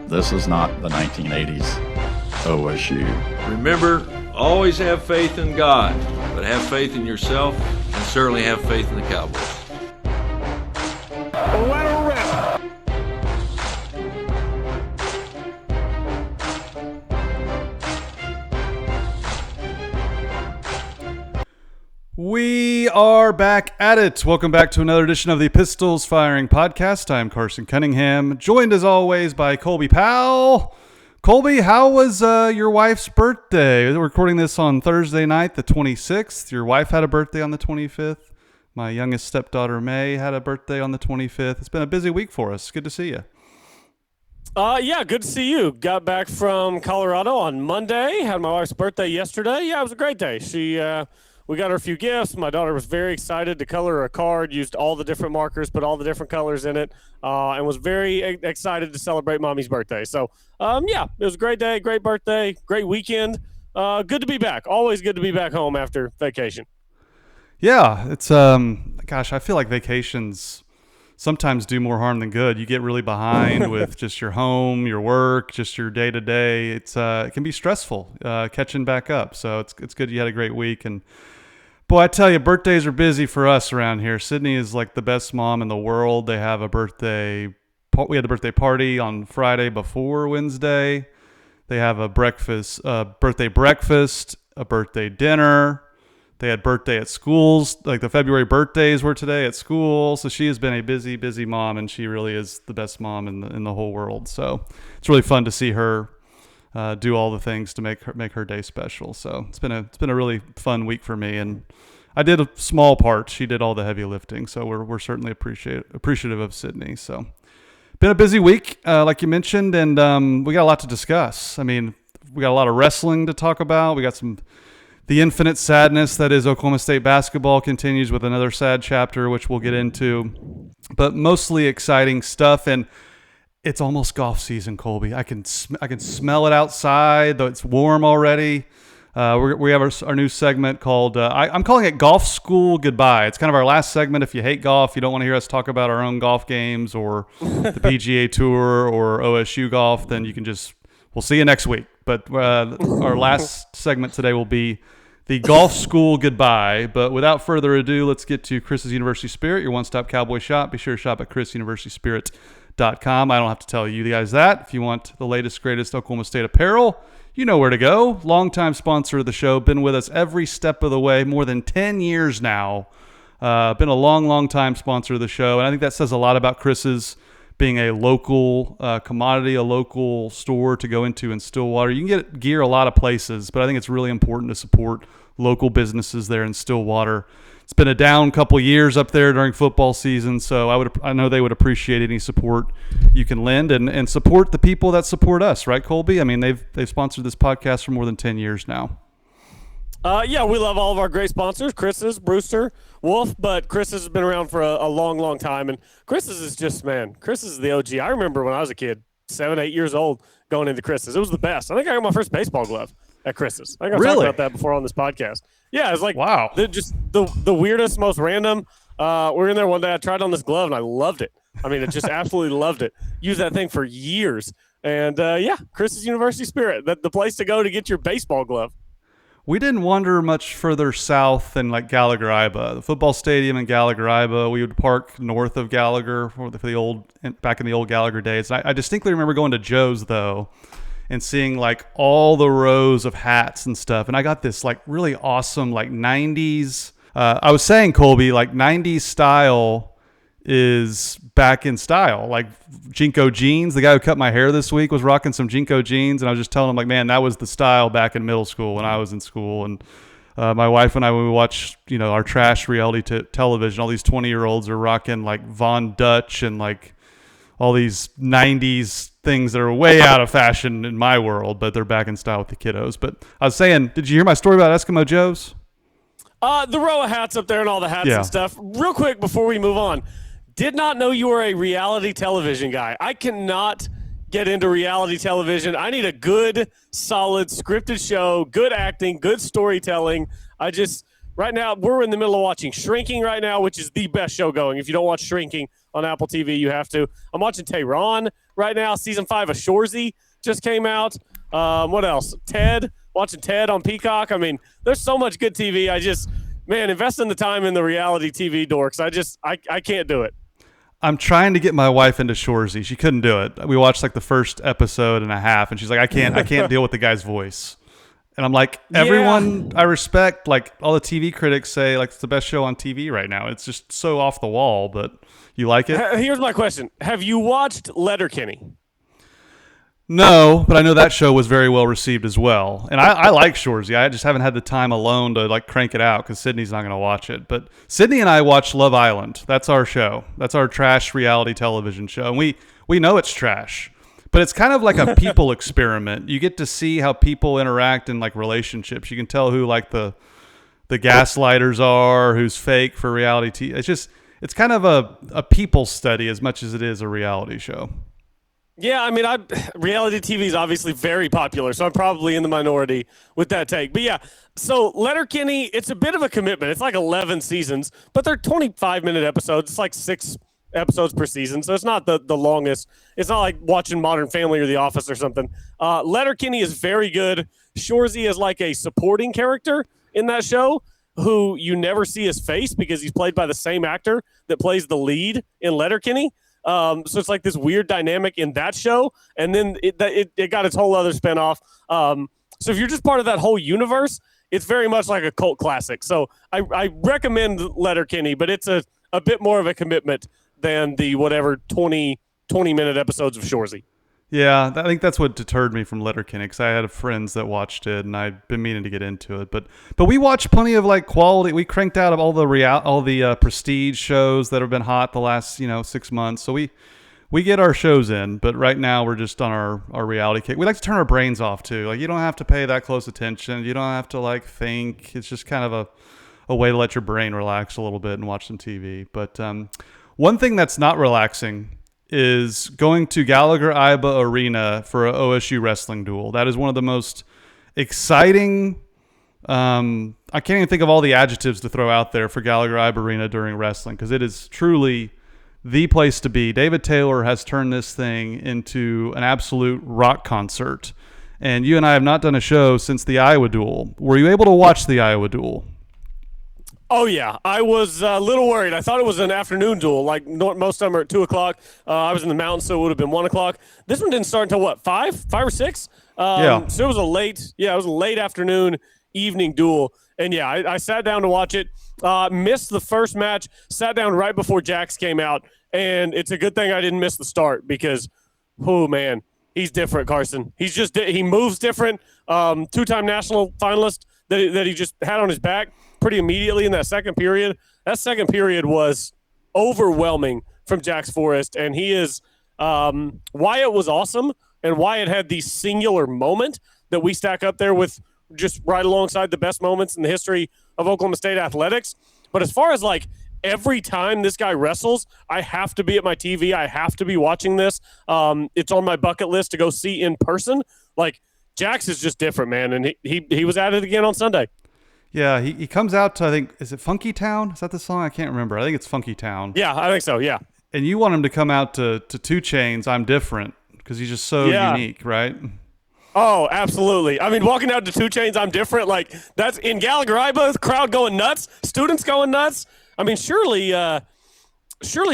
This is not the 1980s OSU. Remember, always have faith in God, but have faith in yourself, and certainly have faith in the Cowboys. Let her rip. We are back at it. Welcome back to another edition of the Pistols Firing Podcast. I'm Carson Cunningham, joined as always by Colby Powell. Colby, how was your wife's birthday? We're recording this on Thursday night, the 26th. Your wife had a birthday on the 25th. My youngest stepdaughter, May, had a birthday on the 25th. It's been a busy week for us. Good to see you. Yeah, good to see you. Got back from Colorado on Monday. Had my wife's birthday yesterday. Yeah, it was a great day. We got her a few gifts. My daughter was very excited to color a card, used all the different markers, put all the different colors in it, and was very excited to celebrate Mommy's birthday. So, yeah, it was a great day, great birthday, great weekend. Good to be back. Always good to be back home after vacation. Yeah, it's, I feel like vacations sometimes do more harm than good. You get really behind with just your home, your work, just your day-to-day. It can be stressful catching back up. So it's good you had a great week. And boy, I tell you, birthdays are busy for us around here. Sydney is like the best mom in the world. They have a birthday. We had a birthday party on Friday before Wednesday. They have a birthday breakfast, a birthday dinner. They had birthday at schools. Like the February birthdays were today at school. So she has been a busy, busy mom, and she really is the best mom in the whole world. So it's really fun to see her do all the things to make her day special. So it's been a really fun week for me, and I did a small part. She did all the heavy lifting, so we're certainly appreciative of Sydney. So been a busy week, like you mentioned, and we got a lot to discuss. I mean, we got a lot of wrestling to talk about. We got the infinite sadness that is Oklahoma State basketball continues with another sad chapter, which we'll get into, but mostly exciting stuff. And it's almost golf season, Colby. I can smell it outside, though it's warm already. We have our new segment called, I'm calling it Golf School Goodbye. It's kind of our last segment. If you hate golf, you don't want to hear us talk about our own golf games or the PGA Tour or OSU golf, then we'll see you next week. But our last segment today will be the Golf School Goodbye. But without further ado, let's get to Chris's University Spirit, your one-stop Cowboy shop. Be sure to shop at chrisuniversityspirit.com. I don't have to tell you guys that. If you want the latest, greatest Oklahoma State apparel, you know where to go. Longtime sponsor of the show. Been with us every step of the way, more than 10 years now. Been a long time sponsor of the show. And I think that says a lot about Chris's being a local commodity, a local store to go into in Stillwater. You can get gear a lot of places, but I think it's really important to support local businesses there in Stillwater. It's been a down couple years up there during football season, so I know they would appreciate any support you can lend and support the people that support us, right, Colby? I mean, they've sponsored this podcast for more than 10 years now. Yeah, we love all of our great sponsors, Chris's, Brewster, Wolf, but Chris's has been around for a long time, and Chris's is Chris's is the OG. I remember when I was a kid, 7, 8 years old, going into Chris's. It was the best. I think I got my first baseball glove at Chris's. I think I've talked about that before on this podcast. Yeah, it's like, wow, just the weirdest, most random. We were in there one day. I tried on this glove, and I loved it. I mean, I just absolutely loved it. Used that thing for years. And, yeah, Chris's University Spirit, the place to go to get your baseball glove. We didn't wander much further south than like Gallagher-Iba. The football stadium in Gallagher-Iba, we would park north of Gallagher back in the old Gallagher days. I distinctly remember going to Joe's, though, and seeing like all the rows of hats and stuff. And I got this like really awesome like 90s, I was saying, Colby, like 90s style. is back in style. Like Jinko jeans. The guy who cut my hair this week was rocking some Jinko jeans, and I was just telling him, like, man, that was the style back in middle school when I was in school. And my wife and I, when we watch, our trash reality television, all these 20-year-olds are rocking like Von Dutch and like all these 90s things that are way out of fashion in my world, but they're back in style with the kiddos. But I was saying, did you hear my story about Eskimo Joe's? The row of hats up there and all the hats and stuff. Real quick before we move on, did not know you were a reality television guy. I cannot get into reality television. I need a good, solid, scripted show, good acting, good storytelling. Right now, we're in the middle of watching Shrinking right now, which is the best show going. If you don't watch Shrinking on Apple TV, you have to. I'm watching Tehran right now. Season 5 of Shoresy just came out. What else? Ted. Watching Ted on Peacock. I mean, there's so much good TV. Invest in the time in the reality TV dorks. I can't do it. I'm trying to get my wife into Shoresy. She couldn't do it. We watched like the first episode and a half, and she's like, I can't deal with the guy's voice. And I'm like, everyone I respect, like all the TV critics say, like it's the best show on TV right now. It's just so off the wall, but you like it? Here's my question. Have you watched Letterkenny? No, but I know that show was very well received as well. And I like Shoresy. I just haven't had the time alone to like crank it out because Sydney's not going to watch it. But Sydney and I watch Love Island. That's our show. That's our trash reality television show. And we know it's trash, but it's kind of like a people experiment. You get to see how people interact in like relationships. You can tell who like the gaslighters are, who's fake for reality TV. It's kind of a people study as much as it is a reality show. Yeah, I mean, reality TV is obviously very popular, so I'm probably in the minority with that take. But yeah, so Letterkenny, it's a bit of a commitment. It's like 11 seasons, but they're 25-minute episodes. It's like 6 episodes per season, so it's not the longest. It's not like watching Modern Family or The Office or something. Letterkenny is very good. Shoresy is like a supporting character in that show who you never see his face because he's played by the same actor that plays the lead in Letterkenny. So it's like this weird dynamic in that show, and then it got its whole other spinoff. So if you're just part of that whole universe, it's very much like a cult classic. So I recommend Letterkenny, but it's a bit more of a commitment than the whatever 20-minute episodes of Shoresy. Yeah, I think that's what deterred me from Letterkenny because I had friends that watched it, and I'd been meaning to get into it. But we watched plenty of like quality. We cranked out of all the prestige shows that have been hot the last 6 months. So we get our shows in, but right now we're just on our reality kick. We like to turn our brains off too. Like you don't have to pay that close attention. You don't have to like think. It's just kind of a way to let your brain relax a little bit and watch some TV. But one thing that's not relaxing is going to Gallagher-Iba Arena for an OSU wrestling duel. That is one of the most exciting, I can't even think of all the adjectives to throw out there for Gallagher-Iba Arena during wrestling because it is truly the place to be. David Taylor has turned this thing into an absolute rock concert. And you and I have not done a show since the Iowa duel. Were you able to watch the Iowa duel? Oh, yeah. I was a little worried. I thought it was an afternoon duel. Like most of them are at 2 o'clock. I was in the mountains, so it would have been 1 o'clock. This one didn't start until, what, 5 or 6? Yeah. So it was a late afternoon, evening duel. And, yeah, I sat down to watch it. Missed the first match. Sat down right before Jax came out. And it's a good thing I didn't miss the start because, oh, man, he's different, Carson. He moves different. 2-time national finalist that he just had on his back pretty immediately in that second period. That second period was overwhelming from Jax Forrest, and he is Wyatt was awesome, and Wyatt had the singular moment that we stack up there with just right alongside the best moments in the history of Oklahoma State athletics. But as far as like every time this guy wrestles, I have to be at my TV. I have to be watching this. It's on my bucket list to go see in person. Like Jax is just different, man, and he was at it again on Sunday. Yeah, he comes out to, I think, is it Funky Town? Is that the song? I can't remember. I think it's Funky Town. Yeah, I think so, yeah. And you want him to come out to 2 Chainz, I'm Different, because he's just so unique, right? Oh, absolutely. I mean, walking out to 2 Chainz, I'm Different, like, that's in Gallagher-Iba, crowd going nuts, students going nuts. I mean, surely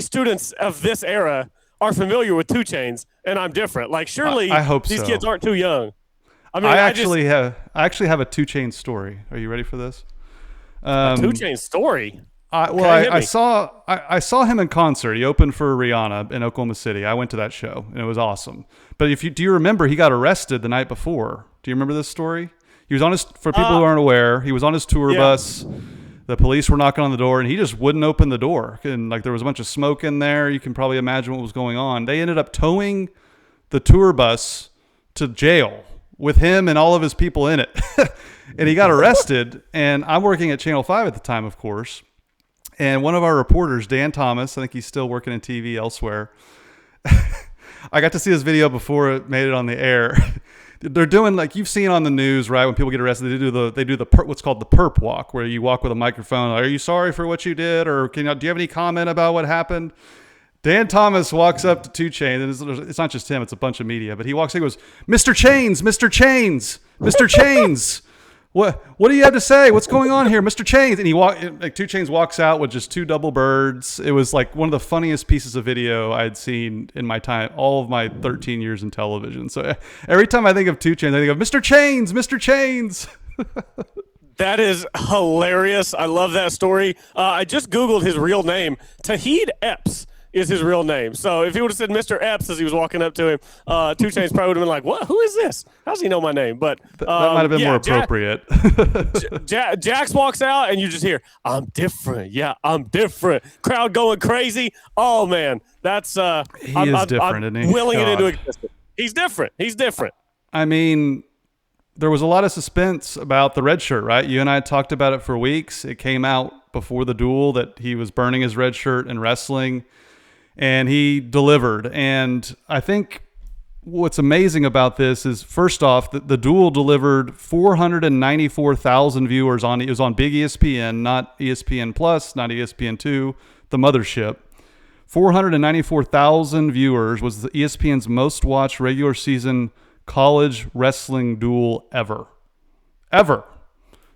students of this era are familiar with 2 Chainz and I'm Different. Like, surely I hope these so. kids aren't too young. I mean, I actually have a 2 Chainz story. Are you ready for this? A 2 Chainz story. I saw him in concert. He opened for Rihanna in Oklahoma City. I went to that show and it was awesome. But do you remember he got arrested the night before? Do you remember this story? He was on his, for people who aren't aware, he was on his tour bus. The police were knocking on the door and he just wouldn't open the door. And like there was a bunch of smoke in there. You can probably imagine what was going on. They ended up towing the tour bus to jail with him and all of his people in it. And he got arrested. And I'm working at Channel 5 at the time, of course. And one of our reporters, Dan Thomas, I think he's still working in TV elsewhere. I got to see this video before it made it on the air. They're doing, like you've seen on the news, right? When people get arrested, they do the what's called the perp walk, where you walk with a microphone. Are you sorry for what you did, or do you have any comment about what happened? Dan Thomas walks up to 2 Chainz, and it's not just him; it's a bunch of media. But he walks, he goes, "Mr. Chainz, Mr. Chainz, Mr. Chainz, what do you have to say? What's going on here, Mr. Chainz?" And 2 Chainz walks out with just 2 double birds. It was like one of the funniest pieces of video I'd seen in my time, all of my 13 years in television. So every time I think of 2 Chainz, I think of Mr. Chainz, Mr. Chainz. That is hilarious. I love that story. I just Googled his real name. Tahid Epps is his real name. So if he would have said Mr. Epps as he was walking up to him, 2 Chainz probably would have been like, "What? Who is this? How does he know my name?" But that might have been more appropriate. Jax walks out, and you just hear, "I'm different. Yeah, I'm different." Crowd going crazy. Oh man, that's different, isn't he? Willing it into existence. He's different. He's different. I mean, there was a lot of suspense about the red shirt, right? You and I talked about it for weeks. It came out before the duel that he was burning his red shirt in wrestling. And he delivered. And I think what's amazing about this is, first off, the duel delivered 494,000 viewers it was on Big ESPN, not ESPN Plus, not ESPN2, the mothership. 494,000 viewers was the ESPN's most watched regular season college wrestling duel ever. Ever.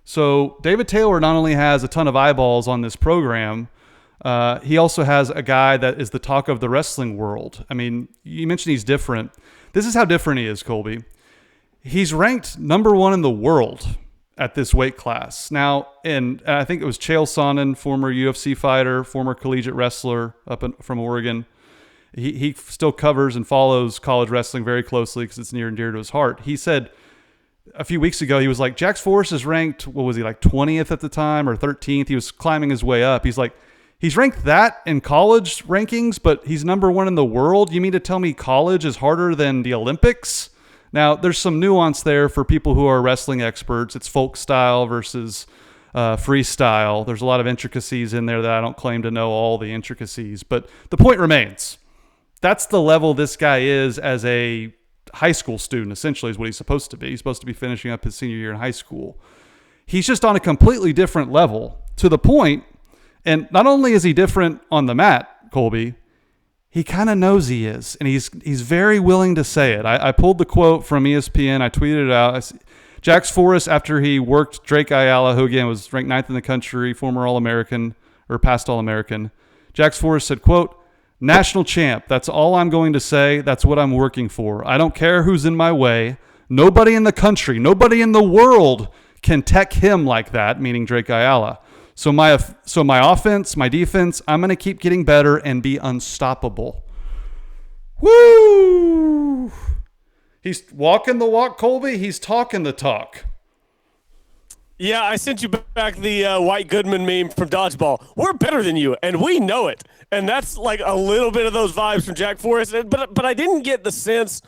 So David Taylor not only has a ton of eyeballs on this program, he also has a guy that is the talk of the wrestling world. I mean, you mentioned he's different. This is how different he is, Colby. He's ranked number 1 in the world at this weight class. Now, and I think it was Chael Sonnen, former UFC fighter, former collegiate wrestler from Oregon. He still covers and follows college wrestling very closely because it's near and dear to his heart. He said a few weeks ago, he was like, Jax Forrest is ranked, what was he, like 20th at the time or 13th? He was climbing his way up. He's like, he's ranked that in college rankings, but he's number 1 in the world. You mean to tell me college is harder than the Olympics? Now, there's some nuance there for people who are wrestling experts. It's folk style versus freestyle. There's a lot of intricacies in there that I don't claim to know all the intricacies. But the point remains. That's the level this guy is as a high school student, essentially, is what he's supposed to be. He's supposed to be finishing up his senior year in high school. He's just on a completely different level, to the point. And not only is he different on the mat, Colby, he kind of knows he is. And he's very willing to say it. I pulled the quote from ESPN. I tweeted it out. Jax Forrest, after he worked Drake Ayala, who again was ranked 9th in the country, former All-American, or past All-American. Jax Forrest said, quote, "National champ. That's all I'm going to say. That's what I'm working for. I don't care who's in my way. Nobody in the country, nobody in the world can tech him like that," meaning Drake Ayala. So my offense, my defense, I'm going to keep getting better and be unstoppable. Woo! He's walking the walk, Colby. He's talking the talk. Yeah, I sent you back the White Goodman meme from Dodgeball. We're better than you, and we know it. And that's like a little bit of those vibes from Jack Forrest. But I didn't get the sense.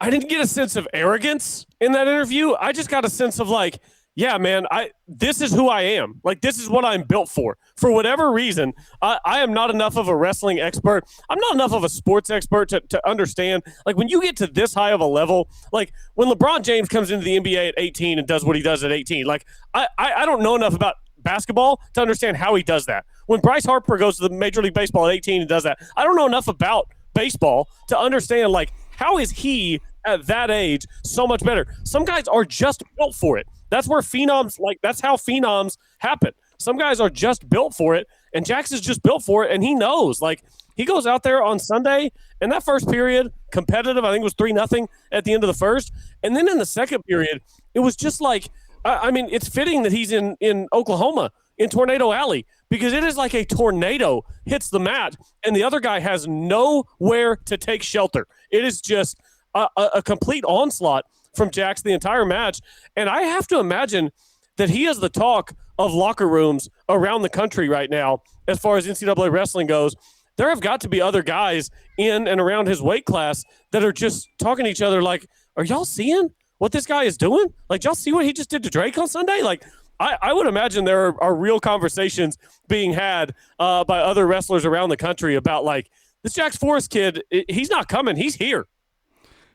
I didn't get a sense of arrogance in that interview. I just got a sense of like, yeah, man, this is who I am. Like, this is what I'm built for. For whatever reason, I am not enough of a wrestling expert. I'm not enough of a sports expert to understand. Like, when you get to this high of a level, like when LeBron James comes into the NBA at 18 and does what he does at 18, like I don't know enough about basketball to understand how he does that. When Bryce Harper goes to the Major League Baseball at 18 and does that, I don't know enough about baseball to understand, like, how is he at that age so much better? Some guys are just built for it. That's where phenoms, like, that's how phenoms happen. Some guys are just built for it, and Jax is just built for it, and he knows. Like, he goes out there on Sunday, and that first period, competitive, I think it was 3-0 at the end of the first. And then in the second period, it was just like, I mean, it's fitting that he's in Oklahoma, in Tornado Alley, because it is like a tornado hits the mat, and the other guy has nowhere to take shelter. It is just a complete onslaught from Jax the entire match. And I have to imagine that he is the talk of locker rooms around the country right now as far as NCAA wrestling goes. There have got to be other guys in and around his weight class that are just talking to each other like, are y'all seeing what this guy is doing? Like, y'all see what he just did to Drake on Sunday? Like, I would imagine there are real conversations being had by other wrestlers around the country about, like, this Jax Forrest kid, he's not coming. He's here.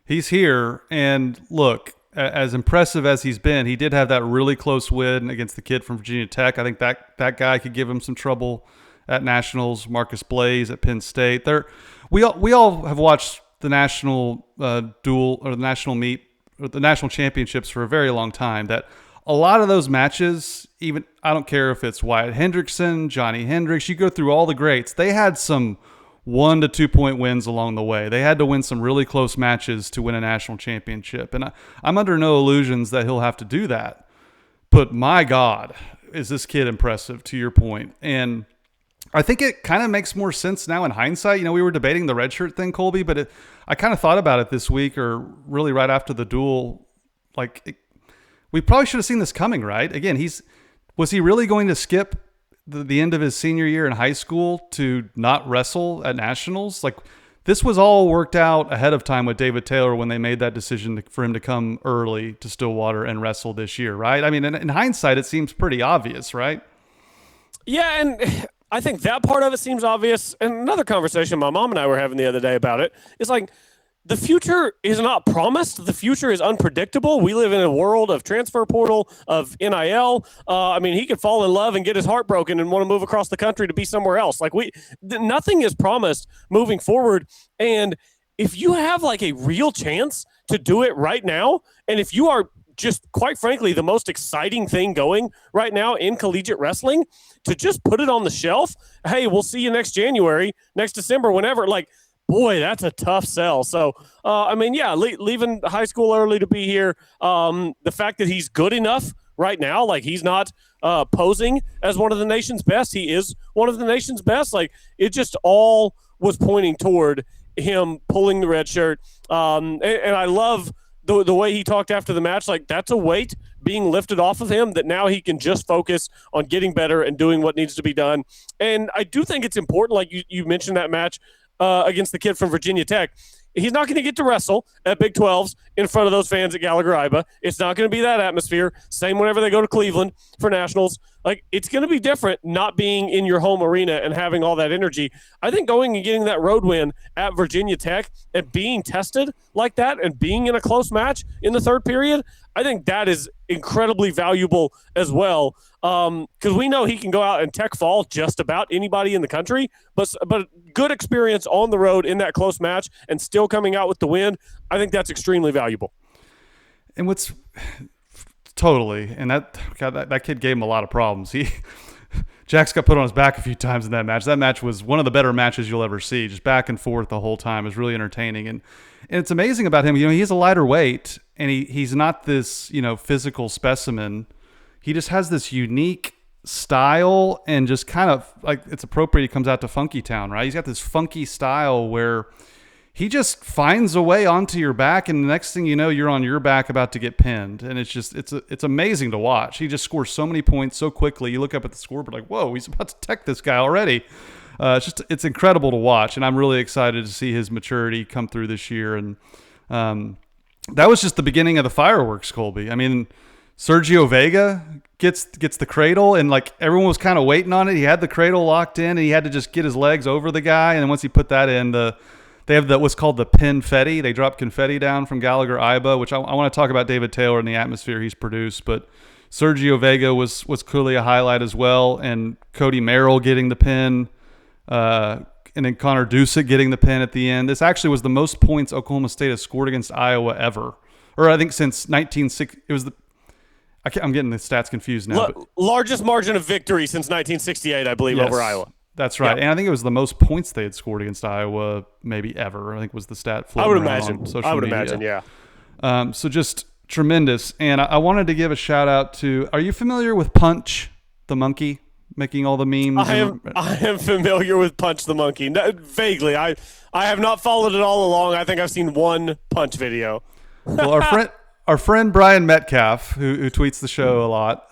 He's here, and look, as impressive as he's been, he did have that really close win against the kid from Virginia Tech. I think that guy could give him some trouble at nationals. Marcus Blaze at Penn State. We all have watched the national duel or the national meet or the national championships for a very long time. That a lot of those matches, even I don't care if it's Wyatt Hendrickson, Johnny Hendricks, you go through all the greats. They had some 1 to 2 point wins along the way. They had to win some really close matches to win a national championship. And I'm under no illusions that he'll have to do that. But my God, is this kid impressive, to your point. And I think it kind of makes more sense now in hindsight. You know, we were debating the redshirt thing, Colby, but I kind of thought about it this week, or really right after the duel. We probably should have seen this coming, right? Again, was he really going to skip the end of his senior year in high school to not wrestle at nationals? Like, this was all worked out ahead of time with David Taylor when they made that decision for him to come early to Stillwater and wrestle this year, right? I mean, in hindsight, it seems pretty obvious, right? Yeah, and I think that part of it seems obvious. And another conversation my mom and I were having the other day about it is like, the future is not promised. The future is unpredictable. We live in a world of transfer portal, of NIL. I mean, he could fall in love and get his heart broken and want to move across the country to be somewhere else. Like, nothing is promised moving forward. And if you have like a real chance to do it right now, and if you are just, quite frankly, the most exciting thing going right now in collegiate wrestling, to just put it on the shelf, hey, we'll see you next January, next December, whenever, like, boy, that's a tough sell. So, I mean, yeah, leaving high school early to be here. The fact that he's good enough right now, like, he's not posing as one of the nation's best. He is one of the nation's best. Like, it just all was pointing toward him pulling the red shirt. And I love the way he talked after the match. Like, that's a weight being lifted off of him that now he can just focus on getting better and doing what needs to be done. And I do think it's important, like you mentioned that match against the kid from Virginia Tech. He's not going to get to wrestle at Big 12s in front of those fans at Gallagher-Iba. It's not going to be that atmosphere. Same whenever they go to Cleveland for nationals. Like, it's going to be different not being in your home arena and having all that energy. I think going and getting that road win at Virginia Tech and being tested like that and being in a close match in the third period, I think that is incredibly valuable as well. Because we know he can go out and tech fall just about anybody in the country, but good experience on the road in that close match and still coming out with the win, I think that's extremely valuable. And what's totally, and that kid gave him a lot of problems. Jax got put on his back a few times in that match. That match was one of the better matches you'll ever see, just back and forth the whole time. It was really entertaining. And it's amazing about him. You know, he's a lighter weight, and he's not this, you know, physical specimen. He just has this unique style, and just kind of, like, it's appropriate he comes out to Funky Town, right? He's got this funky style where he just finds a way onto your back, and the next thing you know, you're on your back about to get pinned. And it's amazing to watch. He just scores so many points so quickly. You look up at the scoreboard like, whoa, he's about to tech this guy already. It's incredible to watch, and I'm really excited to see his maturity come through this year. And that was just the beginning of the fireworks, Colby. I mean, Sergio Vega gets the cradle, and like everyone was kind of waiting on it. He had the cradle locked in, and he had to just get his legs over the guy. And then once he put that in, they have what's called the pinfetti. They drop confetti down from Gallagher-Iba, which I want to talk about David Taylor and the atmosphere he's produced. But Sergio Vega was clearly a highlight as well, and Cody Merrill getting the pin, and then Connor Dusek getting the pin at the end. This actually was the most points Oklahoma State has scored against Iowa ever, or I think since 1960. It was I'm getting the stats confused now. Largest margin of victory since 1968, I believe, over Iowa. That's right. Yeah. And I think it was the most points they had scored against Iowa maybe ever. I think was the stat floating around on social media. Imagine, yeah. So just tremendous. And I wanted to give a shout out to, are you familiar with Punch, the monkey? making all the memes? I am familiar with Punch the Monkey. No, vaguely. I have not followed it all along. I think I've seen one Punch video. Well, our friend Brian Metcalf, who tweets the show a lot,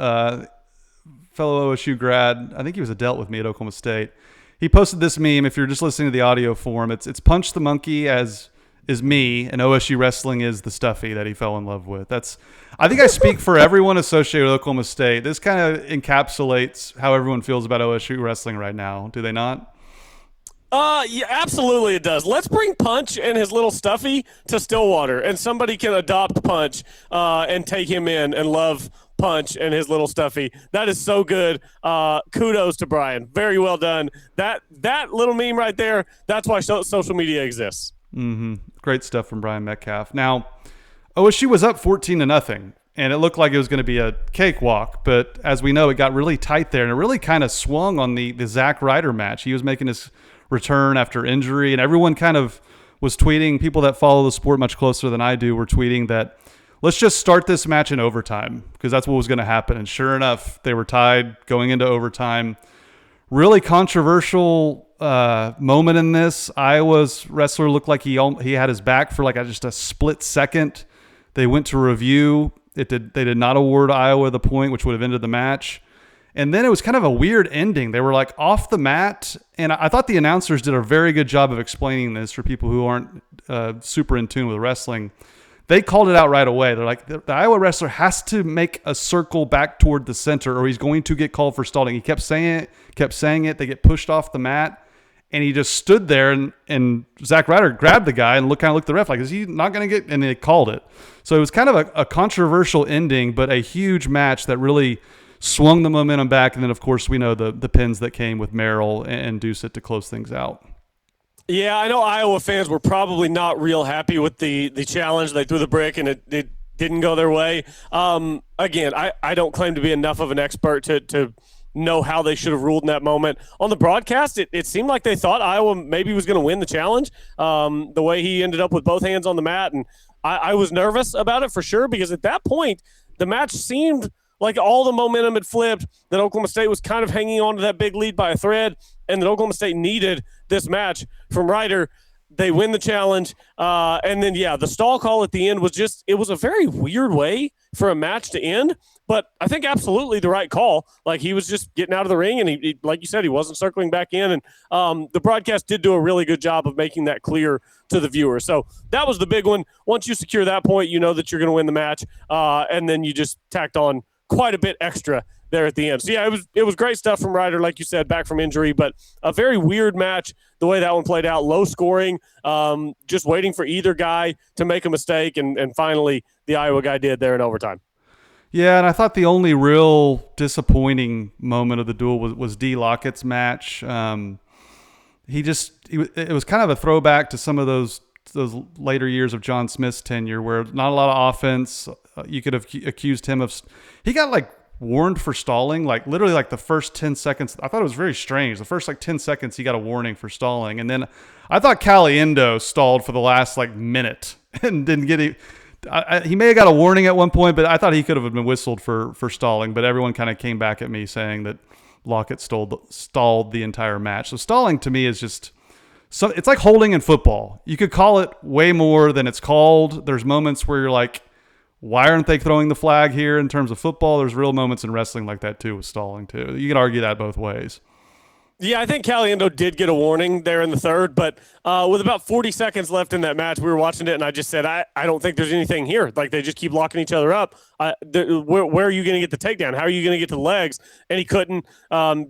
fellow OSU grad, I think he was a delt with me at Oklahoma State. He posted this meme. If you're just listening to the audio form, it's Punch the Monkey as is me, and OSU wrestling is the Stuffy that he fell in love with. I think I speak for everyone associated with Oklahoma State. This kind of encapsulates how everyone feels about OSU wrestling right now. Do they not? Yeah, absolutely it does. Let's bring Punch and his little Stuffy to Stillwater, and somebody can adopt Punch and take him in and love Punch and his little Stuffy. That is so good. Kudos to Brian. Very well done. That little meme right there, that's why social media exists. Mm-hmm. Great stuff from Brian Metcalf. Now, OSU was up 14-0, and it looked like it was going to be a cakewalk. But as we know, it got really tight there, and it really kind of swung on the Zach Ryder match. He was making his return after injury, and everyone kind of was tweeting. People that follow the sport much closer than I do were tweeting that let's just start this match in overtime because that's what was going to happen. And sure enough, they were tied going into overtime. Really controversial moment in this. Iowa's wrestler looked like he had his back for just a split second. They went to review. They did not award Iowa the point, which would have ended the match. And then it was kind of a weird ending. They were off the mat, and I thought the announcers did a very good job of explaining this for people who aren't super in tune with wrestling. They called it out right away. They're like, the Iowa wrestler has to make a circle back toward the center or he's going to get called for stalling. He kept saying it. They get pushed off the mat, and he just stood there, and Zach Ryder grabbed the guy and looked at the ref like, is he not going to get, and they called it. So it was kind of a controversial ending, but a huge match that really swung the momentum back. And then, of course, we know the pins that came with Merrill and Doucette to close things out. Yeah, I know Iowa fans were probably not real happy with the challenge. They threw the brick, and it didn't go their way. Again, I don't claim to be enough of an expert to know how they should have ruled in that moment. On the broadcast, it seemed like they thought Iowa maybe was going to win the challenge. The way he ended up with both hands on the mat, and I was nervous about it for sure because at that point, the match seemed like all the momentum had flipped, that Oklahoma State was kind of hanging on to that big lead by a thread, and that Oklahoma State needed this match from Ryder. They win the challenge. And then, the stall call at the end it was a very weird way for a match to end, but I think absolutely the right call. He was just getting out of the ring, and he like you said, he wasn't circling back in. And the broadcast did do a really good job of making that clear to the viewer. So that was the big one. Once you secure that point, you know that you're going to win the match. And then you just tacked on quite a bit extra there at the end. So it was great stuff from Ryder, like you said, back from injury, but a very weird match the way that one played out. Low scoring, just waiting for either guy to make a mistake, and finally the Iowa guy did there in overtime. Yeah, and I thought the only real disappointing moment of the duel was D. Lockett's match. It was kind of a throwback to some of those later years of John Smith's tenure where not a lot of offense. You could have accused him of – he got warned for stalling, literally the first 10 seconds. I thought it was very strange. The first 10 seconds he got a warning for stalling. And then I thought Caliendo stalled for the last minute and didn't get it. He may have got a warning at one point, but I thought he could have been whistled for stalling. But everyone kind of came back at me saying that Lockett stalled the entire match. So stalling to me is just – so it's like holding in football. You could call it way more than it's called. There's moments where you're like, why aren't they throwing the flag here in terms of football? There's real moments in wrestling like that too with stalling too. You can argue that both ways. Yeah, I think Caliendo did get a warning there in the third, but with about 40 seconds left in that match, we were watching it, and I just said, I don't think there's anything here. They just keep locking each other up. Where are you going to get the takedown? How are you going to get to the legs? And he couldn't,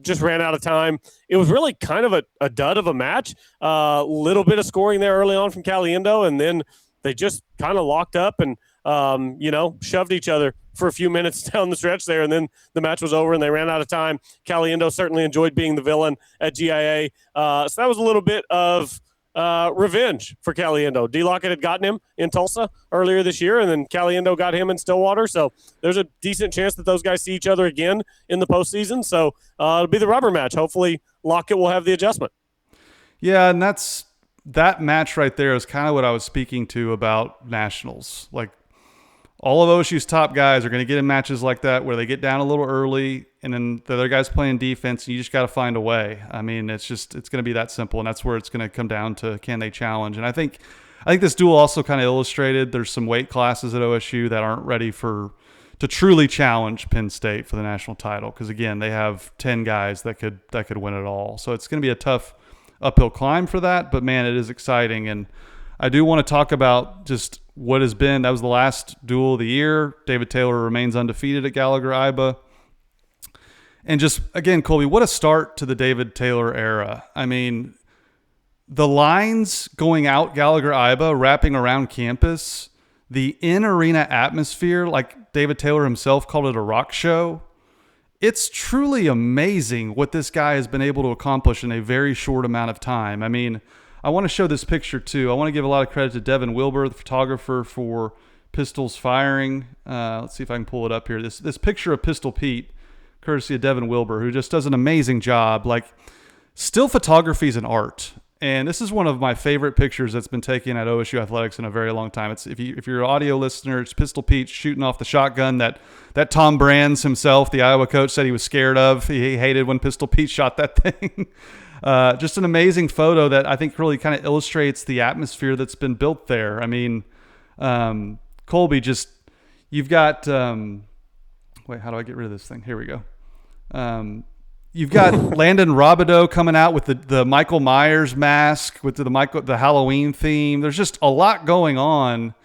just ran out of time. It was really kind of a dud of a match. Little bit of scoring there early on from Caliendo, and then they just kind of locked up and shoved each other for a few minutes down the stretch there, and then the match was over and they ran out of time. Caliendo certainly enjoyed being the villain at GIA. So that was a little bit of revenge for Caliendo. D. Lockett had gotten him in Tulsa earlier this year, and then Caliendo got him in Stillwater. So there's a decent chance that those guys see each other again in the postseason. So it'll be the rubber match. Hopefully Lockett will have the adjustment. Yeah, and that match right there is kind of what I was speaking to about nationals. all of OSU's top guys are going to get in matches like that where they get down a little early and then the other guy's playing defense and you just got to find a way. I mean, it's going to be that simple, and that's where it's going to come down to, can they challenge? And I think this duel also kind of illustrated there's some weight classes at OSU that aren't ready to truly challenge Penn State for the national title. Because again, they have 10 guys that could win it all. So it's going to be a tough uphill climb for that, but man, it is exciting. And I do want to talk about just what has been. That was the last duel of the year. David Taylor remains undefeated at Gallagher-Iba. And just, again, Colby, what a start to the David Taylor era. I mean, the lines going out Gallagher-Iba, wrapping around campus, the in-arena atmosphere, like David Taylor himself called it a rock show. It's truly amazing what this guy has been able to accomplish in a very short amount of time. I mean, I want to show this picture too. I want to give a lot of credit to Devin Wilbur, the photographer for Pistols Firing. Let's see if I can pull it up here. This picture of Pistol Pete, courtesy of Devin Wilbur, who just does an amazing job. Like, still photography is an art. And this is one of my favorite pictures that's been taken at OSU Athletics in a very long time. It's if you're an audio listener, it's Pistol Pete shooting off the shotgun that Tom Brands himself, the Iowa coach, said he was scared of. He hated when Pistol Pete shot that thing. Just an amazing photo that I think really kind of illustrates the atmosphere that's been built there. I mean, Colby, you've got wait, how do I get rid of this thing? Here we go. You've got Landon Robideau coming out with the Michael Myers mask with the Halloween theme. There's just a lot going on,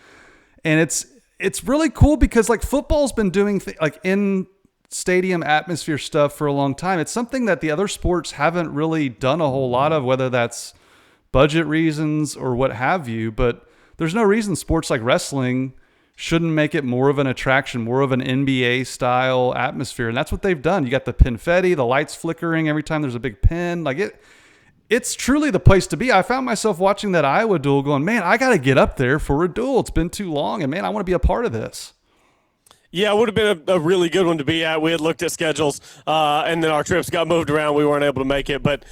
and it's really cool because like football's been doing like in stadium atmosphere stuff for a long time. It's something that the other sports haven't really done a whole lot of, whether that's budget reasons or what have you. But there's no reason sports like wrestling shouldn't make it more of an attraction, more of an NBA style atmosphere. And that's what they've done. You got the pinfetti, the lights flickering every time there's a big pin. Like it's truly the place to be. I found myself watching that Iowa duel going, man, I got to get up there for a duel. It's been too long. And man, I want to be a part of this. Yeah, it would have been a really good one to be at. We had looked at schedules, and then our trips got moved around. We weren't able to make it. But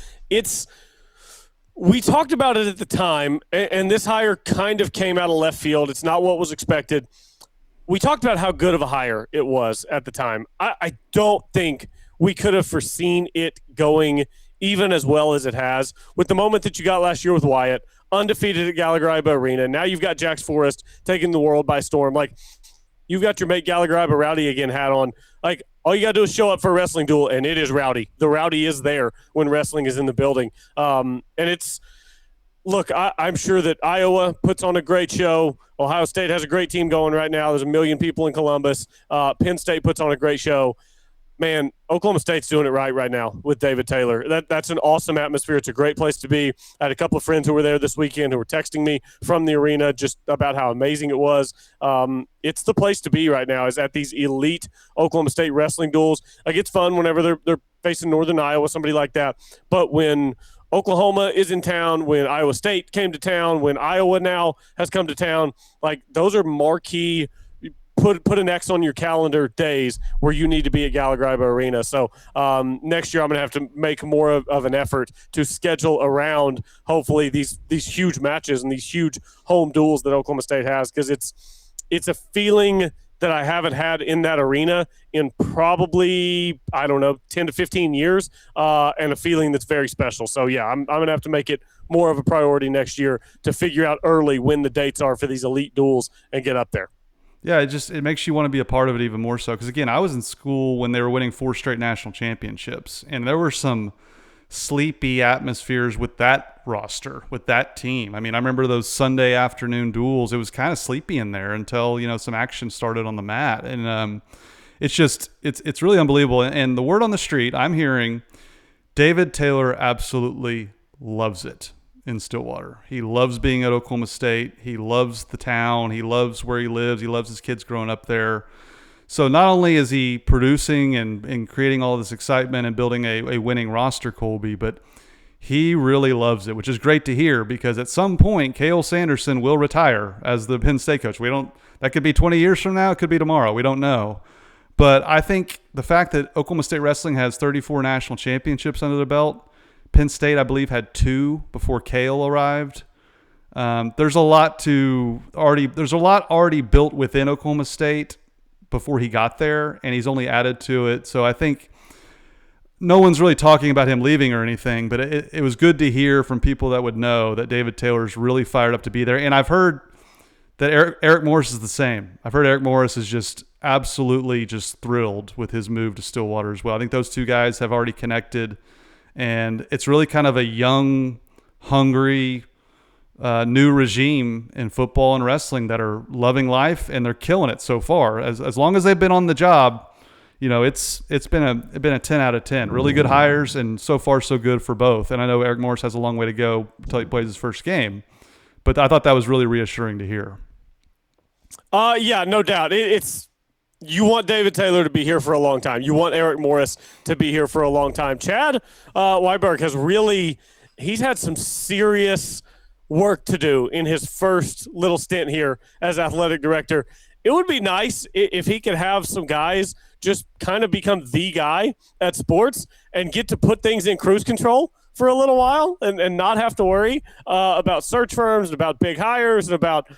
we talked about it at the time, and this hire kind of came out of left field. It's not what was expected. We talked about how good of a hire it was at the time. I don't think we could have foreseen it going even as well as it has. With the moment that you got last year with Wyatt, undefeated at Gallagher-Iba Arena, now you've got Jax Forrest taking the world by storm. Like, you've got your mate Gallagher-Iba Rowdy again hat on. Like, all you got to do is show up for a wrestling duel, and it is rowdy. The rowdy is there when wrestling is in the building. And look, I'm sure that Iowa puts on a great show. Ohio State has a great team going right now. There's 1 million people in Columbus. Penn State puts on a great show. Man, Oklahoma State's doing it right now with David Taylor. That's an awesome atmosphere. It's a great place to be. I had a couple of friends who were there this weekend who were texting me from the arena just about how amazing it was. It's the place to be right now, is at these elite Oklahoma State wrestling duels. Like, it's fun whenever they're facing Northern Iowa, somebody like that. But when Oklahoma is in town, when Iowa State came to town, when Iowa now has come to town, like, those are marquee – put an X on your calendar days where you need to be at Gallagher-Iba Arena. So next year I'm going to have to make more of an effort to schedule around, hopefully, these huge matches and these huge home duels that Oklahoma State has, because it's a feeling that I haven't had in that arena in probably, 10 to 15 years, and a feeling that's very special. So, yeah, I'm going to have to make it more of a priority next year to figure out early when the dates are for these elite duels and get up there. Yeah, it makes you want to be a part of it even more so. Because, again, I was in school when they were winning 4 straight national championships, and there were some sleepy atmospheres with that roster, with that team. I mean, I remember those Sunday afternoon duels. It was kind of sleepy in there until, some action started on the mat. And it's really unbelievable. And the word on the street, I'm hearing David Taylor absolutely loves it in Stillwater. He loves being at Oklahoma State. He loves the town. He loves where he lives. He loves his kids growing up there. So not only is he producing and creating all this excitement and building a winning roster, Colby, but he really loves it, which is great to hear, because at some point, Cale Sanderson will retire as the Penn State coach. That could be 20 years from now. It could be tomorrow. We don't know. But I think the fact that Oklahoma State wrestling has 34 national championships under their belt, Penn State, I believe, had 2 before Cale arrived. There's a lot already built within Oklahoma State before he got there, and he's only added to it. So I think no one's really talking about him leaving or anything, but it was good to hear from people that would know that David Taylor's really fired up to be there. And I've heard that Eric Morris is the same. I've heard Eric Morris is just absolutely just thrilled with his move to Stillwater as well. I think those two guys have already connected, and it's really kind of a young, hungry, new regime in football and wrestling that are loving life, and they're killing it so far. As long as they've been on the job, it's been a 10 out of 10. Really good hires, and so far so good for both. And I know Eric Morris has a long way to go until he plays his first game, but I thought that was really reassuring to hear. Yeah, no doubt. You want David Taylor to be here for a long time. You want Eric Morris to be here for a long time. Chad Weiberg he's had some serious work to do in his first little stint here as athletic director. It would be nice if he could have some guys just kind of become the guy at sports and get to put things in cruise control for a little while and not have to worry about search firms and about big hires and about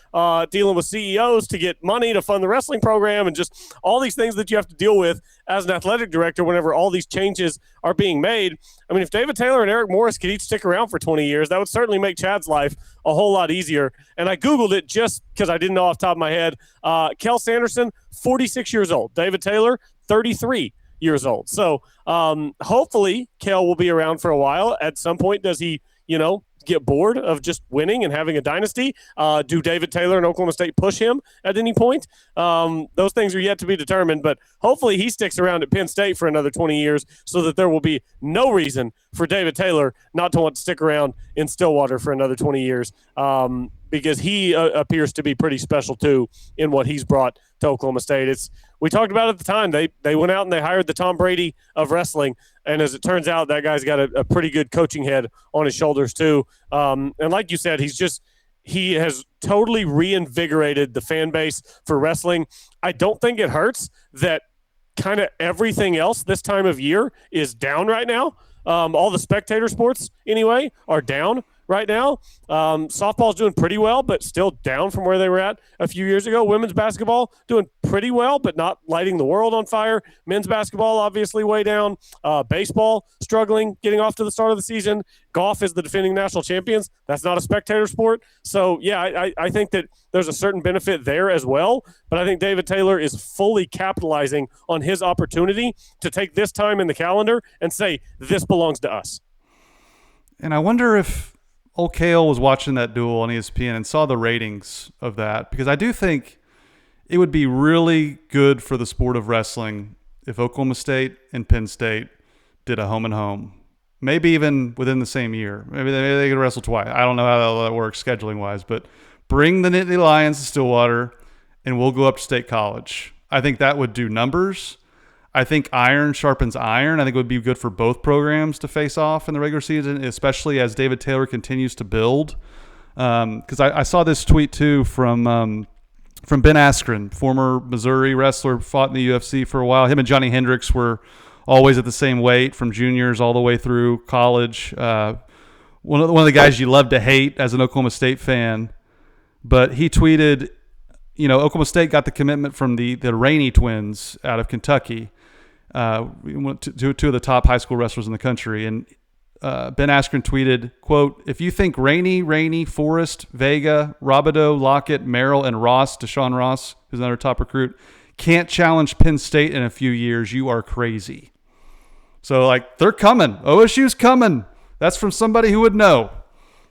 dealing with CEOs to get money to fund the wrestling program and just all these things that you have to deal with as an athletic director whenever all these changes are being made. I mean, if David Taylor and Eric Morris could each stick around for 20 years, that would certainly make Chad's life a whole lot easier. And I Googled it just because I didn't know off the top of my head. Kel Sanderson, 46 years old. David Taylor, 33 years old. So hopefully Kel will be around for a while. At some point, does he, get bored of just winning and having a dynasty? Do David Taylor and Oklahoma State push him at any point? Those things are yet to be determined, but hopefully he sticks around at Penn State for another 20 years so that there will be no reason for David Taylor not to want to stick around in Stillwater for another 20 years. Because he appears to be pretty special too in what he's brought to Oklahoma State. We talked about it at the time. They went out and they hired the Tom Brady of wrestling, and as it turns out, that guy's got a pretty good coaching head on his shoulders too. And like you said, he has totally reinvigorated the fan base for wrestling. I don't think it hurts that kind of everything else this time of year is down right now. All the spectator sports, anyway, are down right now. Softball's doing pretty well, but still down from where they were at a few years ago. Women's basketball doing pretty well, but not lighting the world on fire. Men's basketball obviously way down. Baseball struggling, getting off to the start of the season. Golf is the defending national champions. That's not a spectator sport. So, yeah, I think that there's a certain benefit there as well. But I think David Taylor is fully capitalizing on his opportunity to take this time in the calendar and say, this belongs to us. And I wonder if old Kale was watching that duel on ESPN and saw the ratings of that, because I do think it would be really good for the sport of wrestling if Oklahoma State and Penn State did a home and home, maybe even within the same year. Maybe they could wrestle twice. I don't know how that works scheduling wise, but bring the Nittany Lions to Stillwater and we'll go up to State College. I think that would do numbers. I think iron sharpens iron. I think it would be good for both programs to face off in the regular season, especially as David Taylor continues to build. Because I saw this tweet too from Ben Askren, former Missouri wrestler, fought in the UFC for a while. Him and Johnny Hendricks were always at the same weight from juniors all the way through college. One of the guys you love to hate as an Oklahoma State fan. But he tweeted, Oklahoma State got the commitment from the Rainey twins out of Kentucky. Two of the top high school wrestlers in the country. And Ben Askren tweeted, quote, "If you think Rainey, Forrest, Vega, Robideau, Lockett, Merrill, and Deshaun Ross, who's another top recruit, can't challenge Penn State in a few years, you are crazy." So, they're coming. OSU's coming. That's from somebody who would know.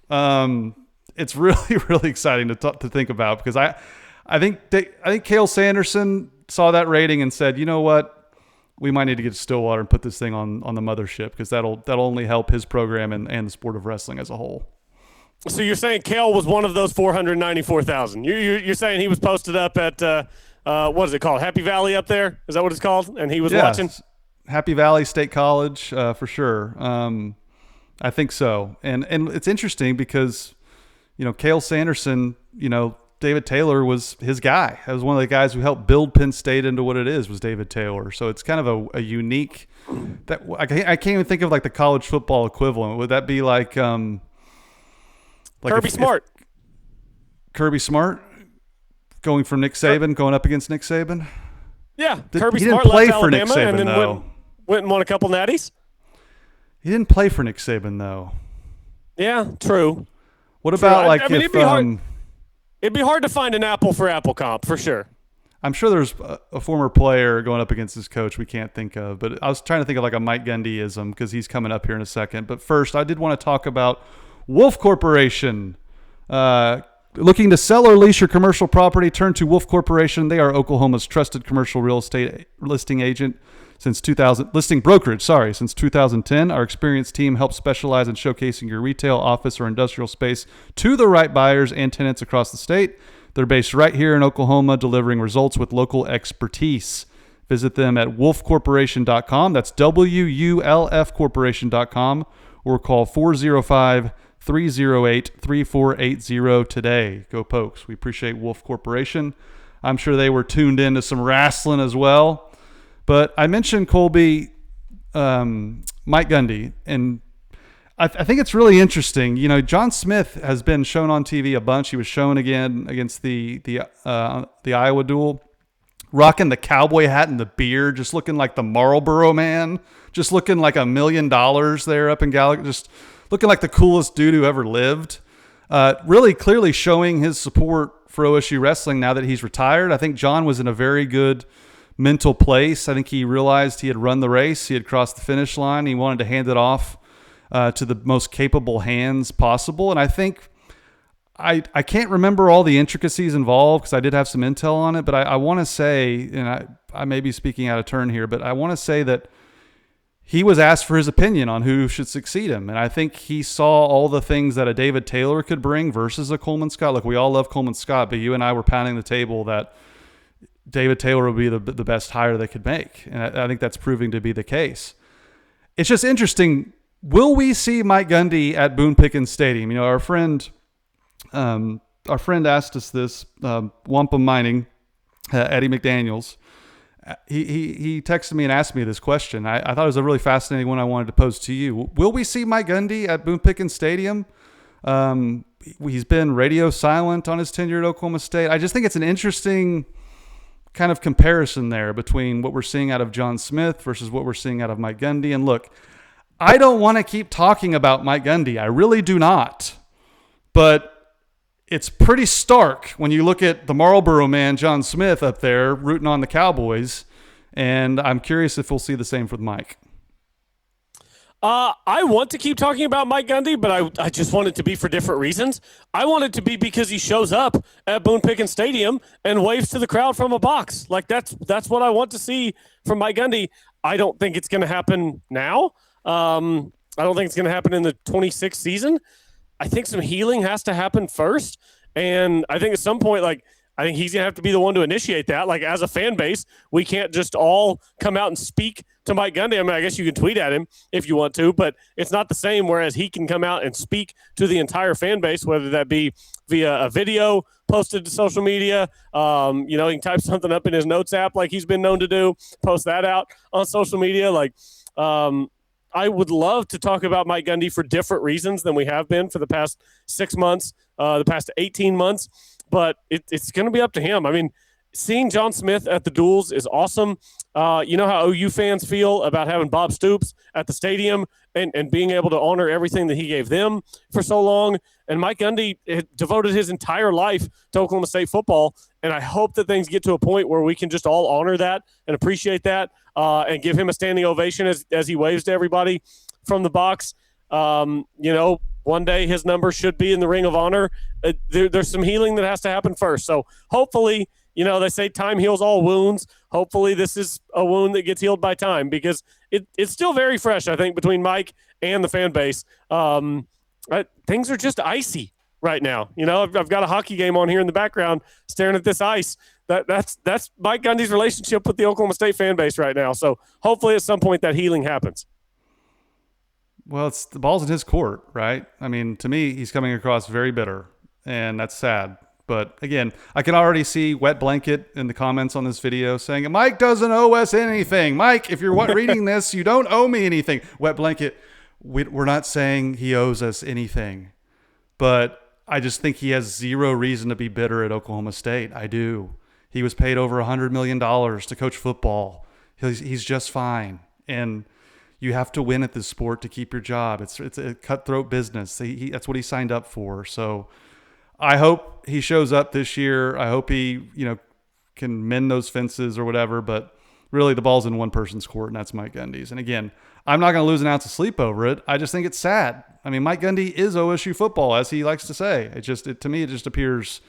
It's really, really exciting to think about, because I think Cale Sanderson saw that rating and said, you know what? We might need to get to Stillwater and put this thing on the mothership, because that'll only help his program and the sport of wrestling as a whole. So you're saying Cale was one of those 494,000. You're saying he was posted up at what is it called? Happy Valley up there? Is that what it's called? And he was watching? Happy Valley State College for sure. I think so. And it's interesting because, Cale Sanderson, David Taylor was his guy. That was one of the guys who helped build Penn State into what it is, was David Taylor. So it's kind of a unique that I can't even think of the college football equivalent. Would that be like Kirby Smart? Kirby Smart going from Nick Saban, going up against Nick Saban. Yeah, He Kirby didn't Smart play left for Nick Alabama and Saban, then though. went and won a couple natties. He didn't play for Nick Saban, though. Yeah, true. What about I mean, if it'd be hard to find an apple for apple comp for sure. I'm sure there's a former player going up against his coach we can't think of, but I was trying to think of like a Mike Gundyism because he's coming up here in a second. But first, I did want to talk about Wolf Corporation. Looking to sell or lease your commercial property, turn to Wolf Corporation. They are Oklahoma's trusted commercial real estate listing agent since 2000, listing brokerage, since 2010. Our experienced team helps specialize in showcasing your retail, office, or industrial space to the right buyers and tenants across the state. They're based right here in Oklahoma, delivering results with local expertise. Visit them at wolfcorporation.com. That's WULF corporation.com, or call 405-308-3480 today. Go Pokes. We appreciate Wolf Corporation. I'm sure they were tuned in to some wrestling as well. But I mentioned Colby, Mike Gundy, and I think it's really interesting. You know, John Smith has been shown on TV a bunch. He was shown again against the Iowa duel, rocking the cowboy hat and the beard, just looking like the Marlboro Man, just looking like $1 million there up in Gallagher, just looking like the coolest dude who ever lived. Really clearly showing his support for OSU wrestling now that he's retired. I think John was in a very good mental place. I think he realized he had run the race. He had crossed the finish line. He wanted to hand it off to the most capable hands possible. And I think I can't remember all the intricacies involved because I did have some intel on it, but I want to say, and I may be speaking out of turn here, but I want to say that he was asked for his opinion on who should succeed him. And I think he saw all the things that a David Taylor could bring versus a Coleman Scott. Look, we all love Coleman Scott, but you and I were pounding the table that David Taylor would be the best hire they could make. And I think that's proving to be the case. It's just interesting. Will we see Mike Gundy at Boone Pickens Stadium? You know, our friend asked us this, Wampum Mining, Eddie McDaniels. He texted me and asked me this question. I thought it was a really fascinating one I wanted to pose to you. Will we see Mike Gundy at Boone Pickens Stadium? He's been radio silent on his tenure at Oklahoma State. I just think it's an interesting kind of comparison there between what we're seeing out of John Smith versus what we're seeing out of Mike Gundy. And look, I don't want to keep talking about Mike Gundy. I really do not. But it's pretty stark when you look at the Marlboro Man, John Smith, up there rooting on the Cowboys. And I'm curious if we'll see the same with Mike. I want to keep talking about Mike Gundy, but I just want it to be for different reasons. I want it to be because he shows up at Boone Pickens Stadium and waves to the crowd from a box. Like that's what I want to see from Mike Gundy. I don't think it's going to happen now. I don't think it's going to happen in the 26th season. I think some healing has to happen first. And I think at some point, I think he's going to have to be the one to initiate that. Like, as a fan base, we can't just all come out and speak to Mike Gundy. I mean, I guess you can tweet at him if you want to, but it's not the same, whereas he can come out and speak to the entire fan base, whether that be via a video posted to social media. He can type something up in his notes app like he's been known to do, post that out on social media. I would love to talk about Mike Gundy for different reasons than we have been for the past 6 months, the past 18 months. But it's going to be up to him. I mean, seeing John Smith at the duels is awesome. You know how OU fans feel about having Bob Stoops at the stadium and being able to honor everything that he gave them for so long. And Mike Gundy devoted his entire life to Oklahoma State football. And I hope that things get to a point where we can just all honor that and appreciate that and give him a standing ovation as he waves to everybody from the box. One day his number should be in the Ring of Honor. There's some healing that has to happen first. So hopefully, they say time heals all wounds. Hopefully this is a wound that gets healed by time, because it's still very fresh, I think, between Mike and the fan base. Things are just icy right now. I've got a hockey game on here in the background staring at this ice. That's Mike Gundy's relationship with the Oklahoma State fan base right now. So hopefully at some point that healing happens. Well, it's the ball's in his court, right? I mean, to me, he's coming across very bitter, and that's sad. But again, I can already see Wet Blanket in the comments on this video saying, Mike doesn't owe us anything. Mike, if you're reading this, you don't owe me anything. Wet Blanket, we're not saying he owes us anything. But I just think he has zero reason to be bitter at Oklahoma State. I do. He was paid over $100 million to coach football. He's just fine. And you have to win at this sport to keep your job. It's a cutthroat business. That's what he signed up for. So I hope he shows up this year. I hope he, can mend those fences or whatever. But really, the ball's in one person's court, and that's Mike Gundy's. And again, I'm not going to lose an ounce of sleep over it. I just think it's sad. I mean, Mike Gundy is OSU football, as he likes to say. To me, it just appears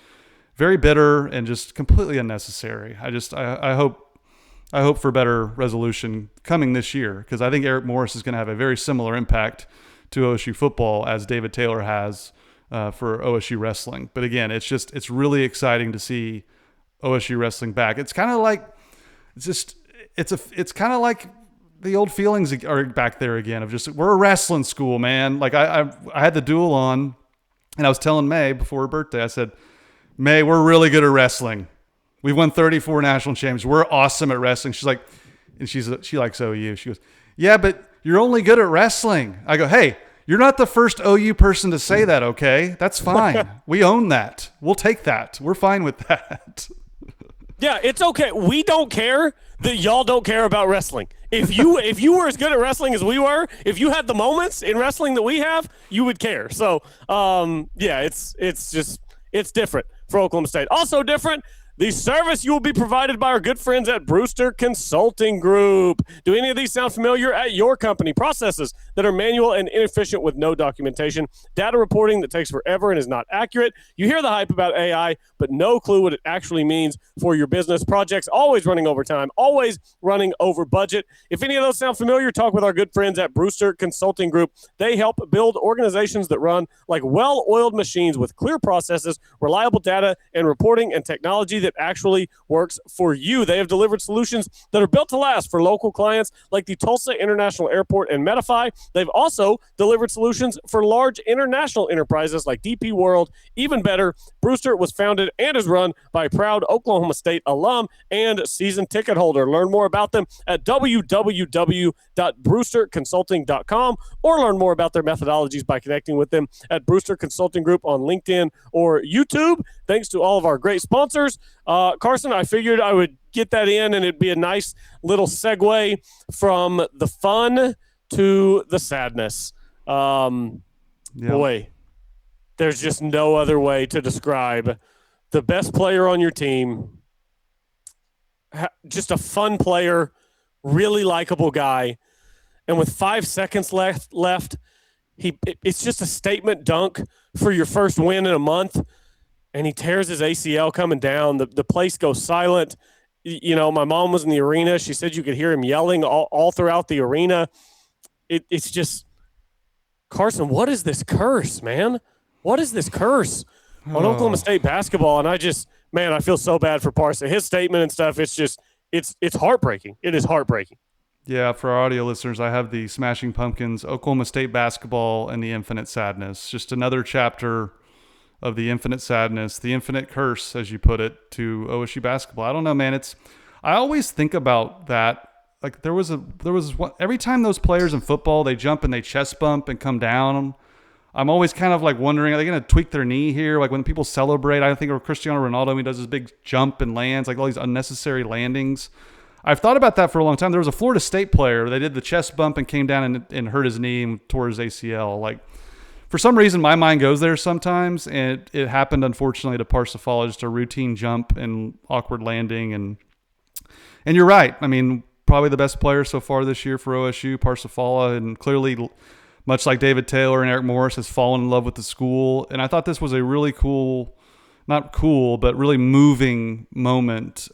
very bitter and just completely unnecessary. I hope for better resolution coming this year, because I think Eric Morris is going to have a very similar impact to OSU football as David Taylor has for OSU wrestling. But again, it's really exciting to see OSU wrestling back. It's kind of like the old feelings are back there again of just, we're a wrestling school, man. Like I had the duel on, and I was telling May before her birthday, I said, May, we're really good at wrestling. We've won 34 national championships. We're awesome at wrestling. She's like, and she likes OU. She goes, yeah, but you're only good at wrestling. I go, hey, you're not the first OU person to say that, okay? That's fine. We own that. We'll take that. We're fine with that. Yeah, it's okay. We don't care that y'all don't care about wrestling. If you were as good at wrestling as we were, if you had the moments in wrestling that we have, you would care. So, yeah, it's different for Oklahoma State. Also different, the service you will be provided by our good friends at Brewster Consulting Group. Do any of these sound familiar at your company? Processes that are manual and inefficient with no documentation, data reporting that takes forever and is not accurate. You hear the hype about AI, but no clue what it actually means for your business. Projects always running over time, always running over budget. If any of those sound familiar, talk with our good friends at Brewster Consulting Group. They help build organizations that run like well-oiled machines with clear processes, reliable data, and reporting and technology that actually works for you. They have delivered solutions that are built to last for local clients like the Tulsa International Airport and Medify. They've also delivered solutions for large international enterprises like DP World. Even better, Brewster was founded and is run by a proud Oklahoma State alum and season ticket holder. Learn more about them at www.brewsterconsulting.com or learn more about their methodologies by connecting with them at Brewster Consulting Group on LinkedIn or YouTube. Thanks to all of our great sponsors. Carson, I figured I would get that in, and it'd be a nice little segue from the fun to the sadness. Boy, there's just no other way to describe the best player on your team, just a fun player, really likable guy, and with 5 seconds left, it's just a statement dunk for your first win in a month. And he tears his ACL coming down. The place goes silent. My mom was in the arena. She said you could hear him yelling all throughout the arena. It's just, Carson, what is this curse, man? What is this curse on Oklahoma State basketball? And I feel so bad for Parsa. His statement and stuff, it's heartbreaking. It is heartbreaking. Yeah, for our audio listeners, I have the Smashing Pumpkins, Oklahoma State basketball, and the infinite sadness. Just another chapter of the infinite sadness, the infinite curse, as you put it, to OSU basketball. I don't know, man. I always think about that. Like there was one, every time those players in football, they jump and they chest bump and come down. I'm always kind of like wondering, are they going to tweak their knee here? Like when people celebrate, I think of Cristiano Ronaldo, when he does his big jump and lands, like all these unnecessary landings. I've thought about that for a long time. There was a Florida State player. They did the chest bump and came down and hurt his knee and tore his ACL. Like, for some reason, my mind goes there sometimes, and it happened, unfortunately, to Parsa Fallah, just a routine jump and awkward landing. And you're right. I mean, probably the best player so far this year for OSU, Parsa Fallah, and clearly, much like David Taylor and Eric Morris, has fallen in love with the school. And I thought this was a really not cool, but really moving moment.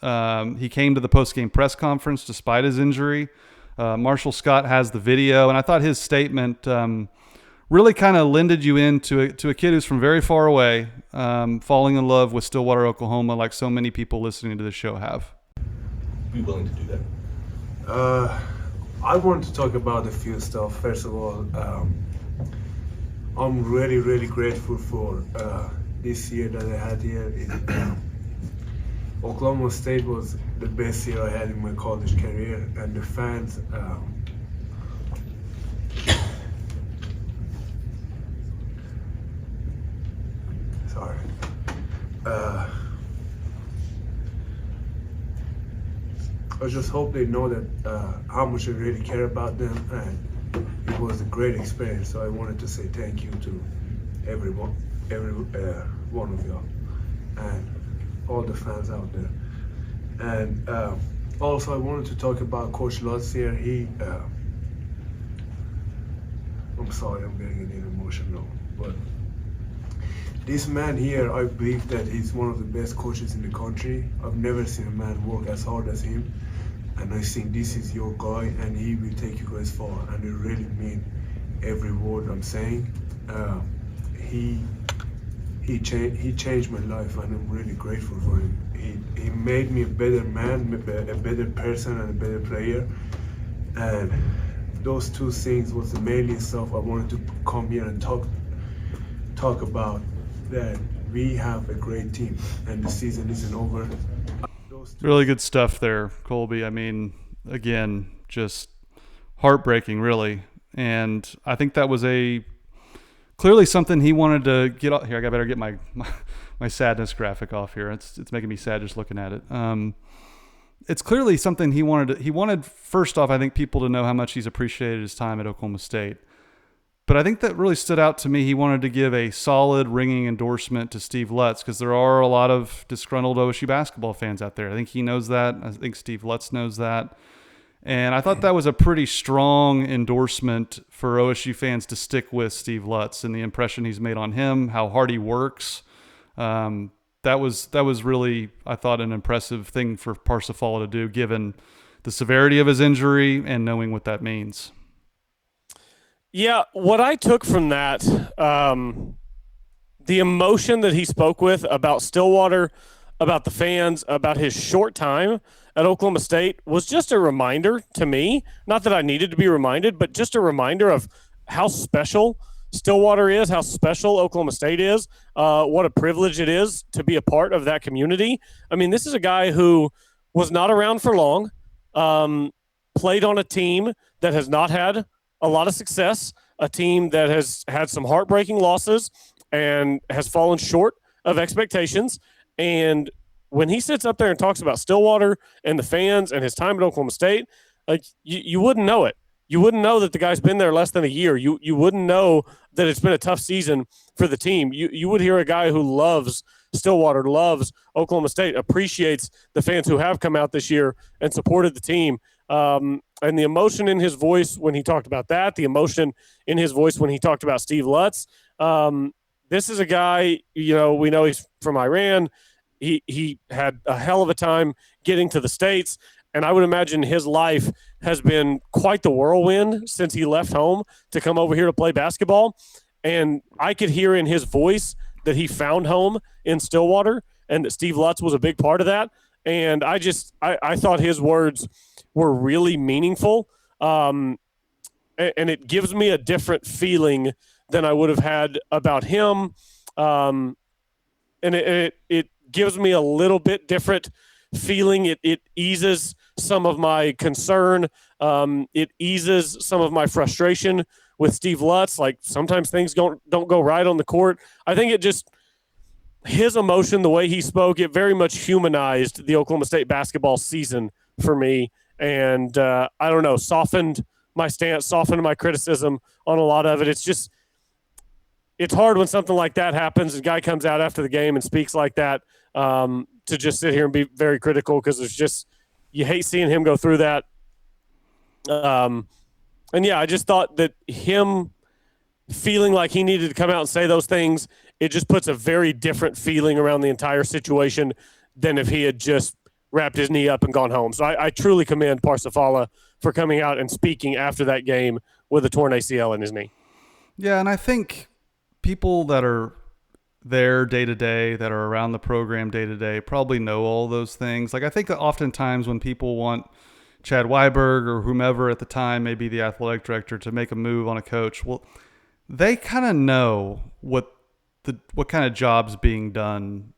He came to the post-game press conference despite his injury. Marshall Scott has the video, and I thought his statement really kind of lended you into a kid who's from very far away, falling in love with Stillwater, Oklahoma, like so many people listening to the show have. Be willing to do that? I want to talk about a few stuff. First of all, I'm really, really grateful for this year that I had here. Oklahoma State was the best year I had in my college career, and the fans, Sorry. I just hope they know that how much I really care about them, and it was a great experience. So I wanted to say thank you to everyone, one of y'all, and all the fans out there. And also, I wanted to talk about Coach Lutz here. I'm sorry, I'm getting a little emotional, but this man here, I believe that he's one of the best coaches in the country. I've never seen a man work as hard as him. And I think this is your guy, and he will take you guys far. And I really mean every word I'm saying. He changed my life, and I'm really grateful for him. He made me a better man, a better person, and a better player. And those two things was the mainly stuff I wanted to come here and talk about. That we have a great team, and the season isn't over. Really good stuff there, Colby. I mean, again, just heartbreaking, really. And I think that was clearly something he wanted to get off. Here, I better get my sadness graphic off here. It's making me sad just looking at it. It's clearly something he wanted, first off, I think people to know how much he's appreciated his time at Oklahoma State. But I think that really stood out to me. He wanted to give a solid, ringing endorsement to Steve Lutz, because there are a lot of disgruntled OSU basketball fans out there. I think he knows that. I think Steve Lutz knows that. And I thought that was a pretty strong endorsement for OSU fans to stick with Steve Lutz and the impression he's made on him, how hard he works. That was really, I thought, an impressive thing for Parsa Fallah to do, given the severity of his injury and knowing what that means. Yeah, what I took from that, the emotion that he spoke with about Stillwater, about the fans, about his short time at Oklahoma State was just a reminder to me, not that I needed to be reminded, but just a reminder of how special Stillwater is, how special Oklahoma State is, what a privilege it is to be a part of that community. I mean, this is a guy who was not around for long, played on a team that has not had a lot of success, a team that has had some heartbreaking losses and has fallen short of expectations. And when he sits up there and talks about Stillwater and the fans and his time at Oklahoma State, like you wouldn't know it. You wouldn't know that the guy's been there less than a year. You wouldn't know that it's been a tough season for the team. You would hear a guy who loves Stillwater, loves Oklahoma State, appreciates the fans who have come out this year and supported the team. And the emotion in his voice when he talked about that, the emotion in his voice when he talked about Steve Lutz. This is a guy, we know he's from Iran. He had a hell of a time getting to the States, and I would imagine his life has been quite the whirlwind since he left home to come over here to play basketball. And I could hear in his voice that he found home in Stillwater and that Steve Lutz was a big part of that. And I thought his words were really meaningful. And it gives me a different feeling than I would have had about him. And it gives me a little bit different feeling. It eases some of my concern. It eases some of my frustration with Steve Lutz. Like sometimes things don't go right on the court. I think it just, his emotion, the way he spoke, it very much humanized the Oklahoma State basketball season for me. And I don't know, softened my stance, softened my criticism on a lot of it. It's hard when something like that happens. A guy comes out after the game and speaks like that, to just sit here and be very critical, because there's just, you hate seeing him go through that. And yeah, I just thought that him feeling like he needed to come out and say those things, it just puts a very different feeling around the entire situation than if he had just wrapped his knee up and gone home. So I truly commend Parsa Fallah for coming out and speaking after that game with a torn ACL in his knee. Yeah, and I think people that are there day to day, that are around the program day to day, probably know all those things. Like I think that oftentimes when people want Chad Weiberg or whomever at the time, maybe the athletic director, to make a move on a coach, well, they kind of know what kind of job's being done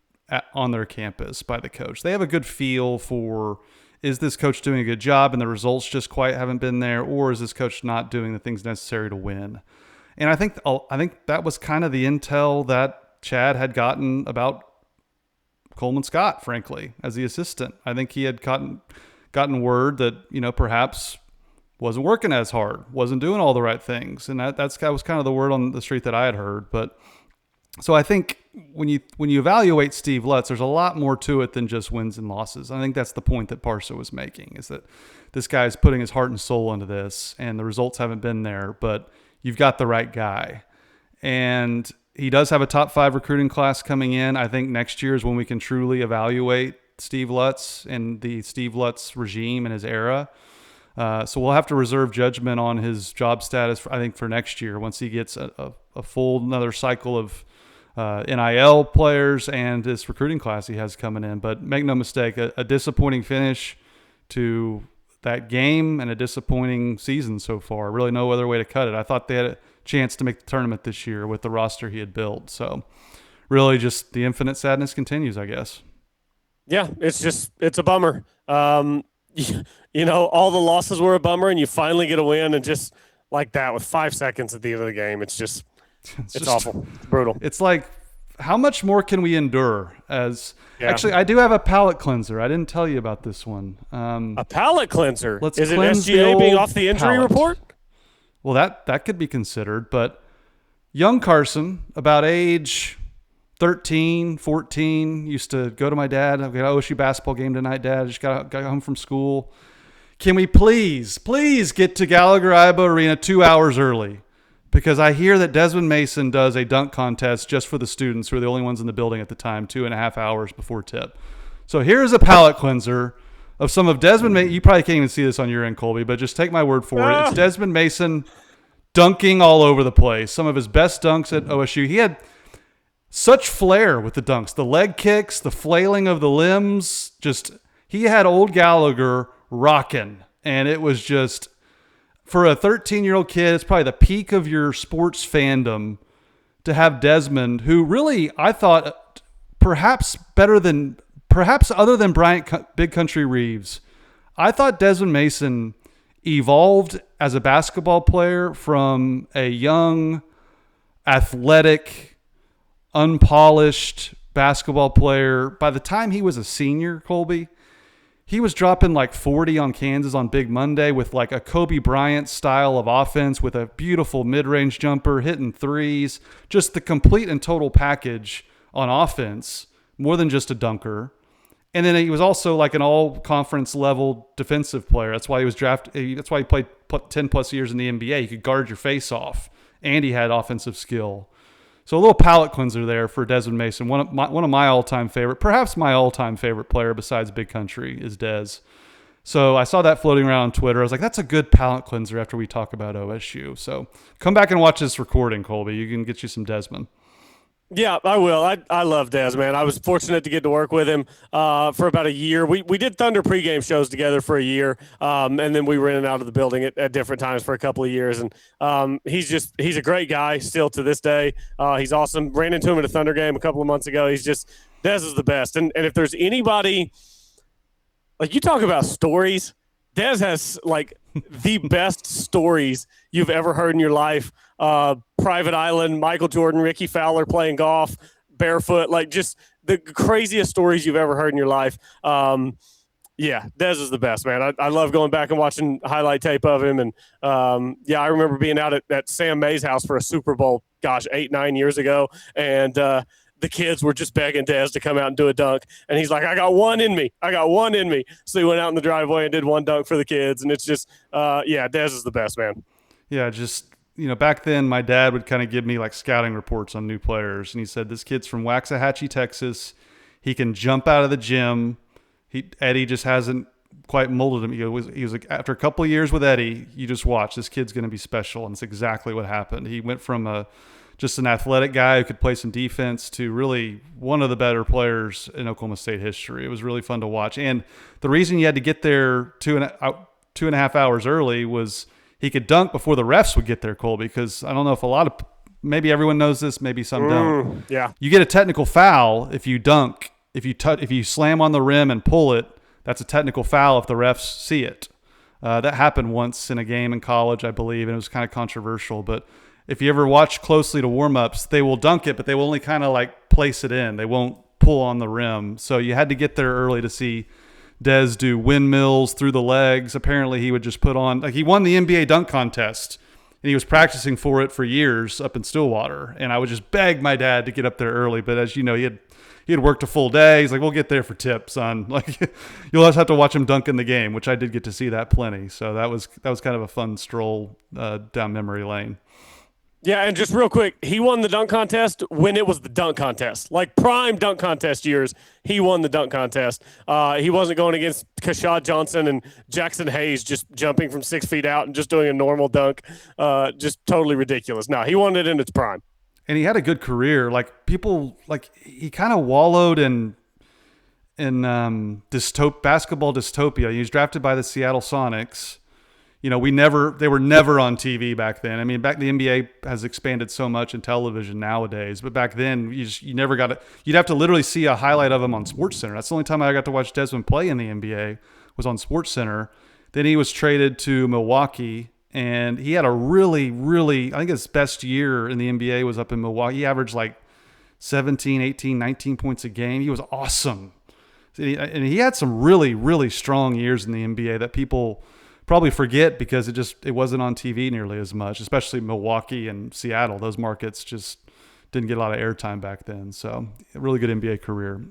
on their campus by the coach. They have a good feel for, is this coach doing a good job and the results just quite haven't been there, or is this coach not doing the things necessary to win? And I think that was kind of the intel that Chad had gotten about Coleman Scott, frankly, as the assistant. I think he had gotten word that, perhaps wasn't working as hard, wasn't doing all the right things. And that was kind of the word on the street that I had heard. But so I think when you evaluate Steve Lutz, there's a lot more to it than just wins and losses. I think that's the point that Parsa was making, is that this guy's putting his heart and soul into this, and the results haven't been there, but you've got the right guy. And he does have a top 5 recruiting class coming in. I think next year is when we can truly evaluate Steve Lutz and the Steve Lutz regime and his era. So we'll have to reserve judgment on his job status, I think, for next year once he gets a full another cycle of NIL players and this recruiting class he has coming in. But make no mistake, a disappointing finish to that game and a disappointing season so far. Really no other way to cut it. I thought they had a chance to make the tournament this year with the roster he had built. So really just the infinite sadness continues, I guess. Yeah, it's a bummer. All the losses were a bummer, and you finally get a win, and just like that with 5 seconds at the end of the game, it's awful. It's brutal. It's like, how much more can we endure? Actually, I do have a palate cleanser. I didn't tell you about this one. A palate cleanser? Let's Is it cleanse the SGA being old off the injury palate. report? Well, that could be considered, but young Carson, about age 13, 14, used to go to my dad. I've got an OSU basketball game tonight, Dad. I just got home from school. Can we please get to Gallagher-Iba Arena 2 hours early? Because I hear that Desmond Mason does a dunk contest just for the students who are the only ones in the building at the time, 2.5 hours before tip. So here's a palate cleanser of some of Desmond Mason. You probably can't even see this on your end, Colby, but just take my word for it. It's Desmond Mason dunking all over the place. Some of his best dunks at OSU. He had such flair with the dunks, the leg kicks, the flailing of the limbs. He had old Gallagher rocking, and it was just, for a 13-year-old kid, it's probably the peak of your sports fandom to have Desmond, who really, I thought, perhaps other than Bryant Big Country Reeves, I thought Desmond Mason evolved as a basketball player from a young, athletic, unpolished basketball player. By the time he was a senior, Colby, he was dropping like 40 on Kansas on Big Monday with like a Kobe Bryant style of offense with a beautiful mid-range jumper, hitting threes, just the complete and total package on offense, more than just a dunker. And then he was also like an all-conference level defensive player. That's why he was drafted. That's why he played 10 plus years in the NBA. He could guard your face off, and he had offensive skill. So a little palate cleanser there for Desmond Mason. One of my all-time favorite, perhaps my all-time favorite player besides Big Country is Des. So I saw that floating around on Twitter. I was like, that's a good palate cleanser after we talk about OSU. So come back and watch this recording, Colby. You can get you some Desmond. Yeah, I will. I love Des, man. I was fortunate to get to work with him for about a year. We did Thunder pregame shows together for a year, and then we were in and out of the building at different times for a couple of years. And he's a great guy still to this day. He's awesome. Ran into him at a Thunder game a couple of months ago. Des is the best. And if there's anybody, like, you talk about stories, Des has like the best stories you've ever heard in your life. Private Island, Michael Jordan, Ricky Fowler playing golf, barefoot, like just the craziest stories you've ever heard in your life. Yeah, Des is the best, man. I love going back and watching highlight tape of him. And I remember being out at Sam May's house for a Super Bowl, 8-9 years ago. And the kids were just begging Des to come out and do a dunk. And he's like, I got one in me. So he went out in the driveway and did one dunk for the kids. And it's just, Des is the best, man. Yeah, just, back then my dad would kind of give me like scouting reports on new players. And he said, this kid's from Waxahachie, Texas. He can jump out of the gym. Eddie just hasn't quite molded him. He was like, after a couple of years with Eddie, you just watch, this kid's going to be special. And it's exactly what happened. He went from just an athletic guy who could play some defense to really one of the better players in Oklahoma State history. It was really fun to watch. And the reason you had to get there 2.5 hours early was he could dunk before the refs would get there, Colby, because I don't know if maybe everyone knows this, maybe some don't. Yeah. You get a technical foul if you dunk. If you slam on the rim and pull it, that's a technical foul if the refs see it. That happened once in a game in college, I believe, and it was kind of controversial. But if you ever watch closely to warm-ups, they will dunk it, but they will only kind of like place it in. They won't pull on the rim. So you had to get there early to see Des do windmills through the legs. Apparently he would just put on, like, he won the NBA dunk contest and he was practicing for it for years up in Stillwater. And I would just beg my dad to get up there early. But as you know, he had worked a full day. He's like, we'll get there for tips, son. Like, you'll just have to watch him dunk in the game, which I did get to see that plenty. So that was kind of a fun stroll down memory lane. Yeah, and just real quick, he won the dunk contest when it was the dunk contest. Like prime dunk contest years, he won the dunk contest. He wasn't going against Kashad Johnson and Jackson Hayes just jumping from 6 feet out and just doing a normal dunk. Just totally ridiculous. No, he won it in its prime. And he had a good career. Like, people, like, he kind of wallowed in basketball dystopia. He was drafted by the Seattle Sonics. You know, they were never on TV back then. I mean, the NBA has expanded so much in television nowadays, but back then you never got it. You'd have to literally see a highlight of him on SportsCenter. That's the only time I got to watch Desmond play in the NBA was on SportsCenter. Then he was traded to Milwaukee, and he had a really, really, I think his best year in the NBA was up in Milwaukee. He averaged like 17, 18, 19 points a game. He was awesome. And he had some really, really strong years in the NBA that people probably forget because it wasn't on TV nearly as much, especially Milwaukee and Seattle. Those markets just didn't get a lot of airtime back then. So a really good NBA career.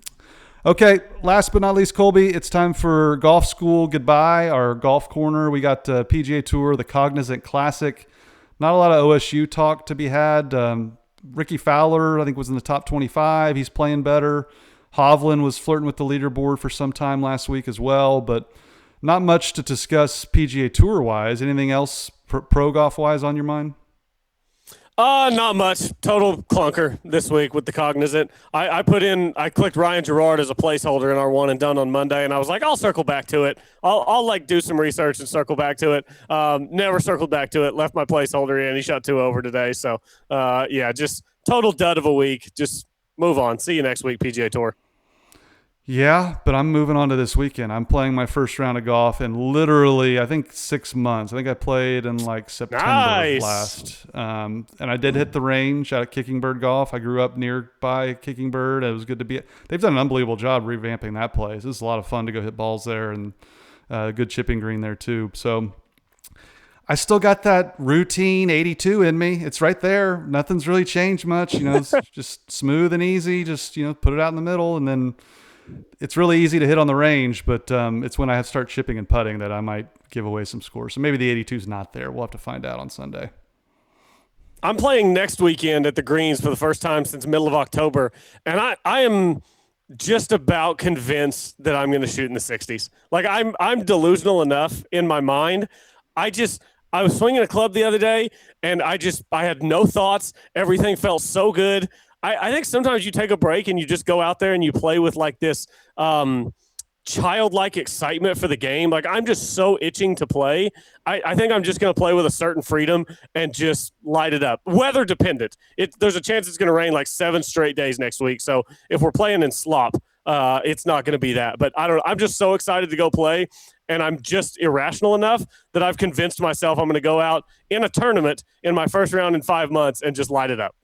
Okay, last but not least, Colby, it's time for golf school goodbye, our golf corner. We got PGA Tour, the Cognizant Classic. Not a lot of OSU talk to be had. Ricky Fowler, I think, was in the top 25. He's playing better. Hovland was flirting with the leaderboard for some time last week as well, but not much to discuss PGA Tour-wise. Anything else pro golf-wise on your mind? Not much. Total clunker this week with the Cognizant. I clicked Ryan Gerard as a placeholder in our one and done on Monday, and I was like, I'll circle back to it. I'll like do some research and circle back to it. Never circled back to it. Left my placeholder in. He shot 2 over today. So, yeah, just total dud of a week. Just move on. See you next week, PGA Tour. Yeah, but I'm moving on to this weekend. I'm playing my first round of golf in literally, I think, 6 months. I think I played in like September last. And I did hit the range at Kicking Bird Golf. I grew up nearby Kicking Bird. It was good to be. They've done an unbelievable job revamping that place. It's a lot of fun to go hit balls there, and good chipping green there too. So I still got that routine 82 in me. It's right there. Nothing's really changed much. You know, it's just smooth and easy. Just, you know, put it out in the middle, and then it's really easy to hit on the range, but it's when I have to start chipping and putting that I might give away some scores. So maybe the 82 is not there. We'll have to find out on Sunday. I'm playing next weekend at the Greens for the first time since middle of October, and I am just about convinced that I'm going to shoot in the 60s. Like, I'm delusional enough in my mind. I was swinging a club the other day, and I had no thoughts. Everything felt so good. I think sometimes you take a break and you just go out there and you play with like this childlike excitement for the game. Like, I'm just so itching to play. I think I'm just going to play with a certain freedom and just light it up. Weather dependent. There's a chance it's going to rain like 7 straight days next week. So if we're playing in slop, it's not going to be that. But I'm just so excited to go play. And I'm just irrational enough that I've convinced myself I'm going to go out in a tournament in my first round in 5 months and just light it up.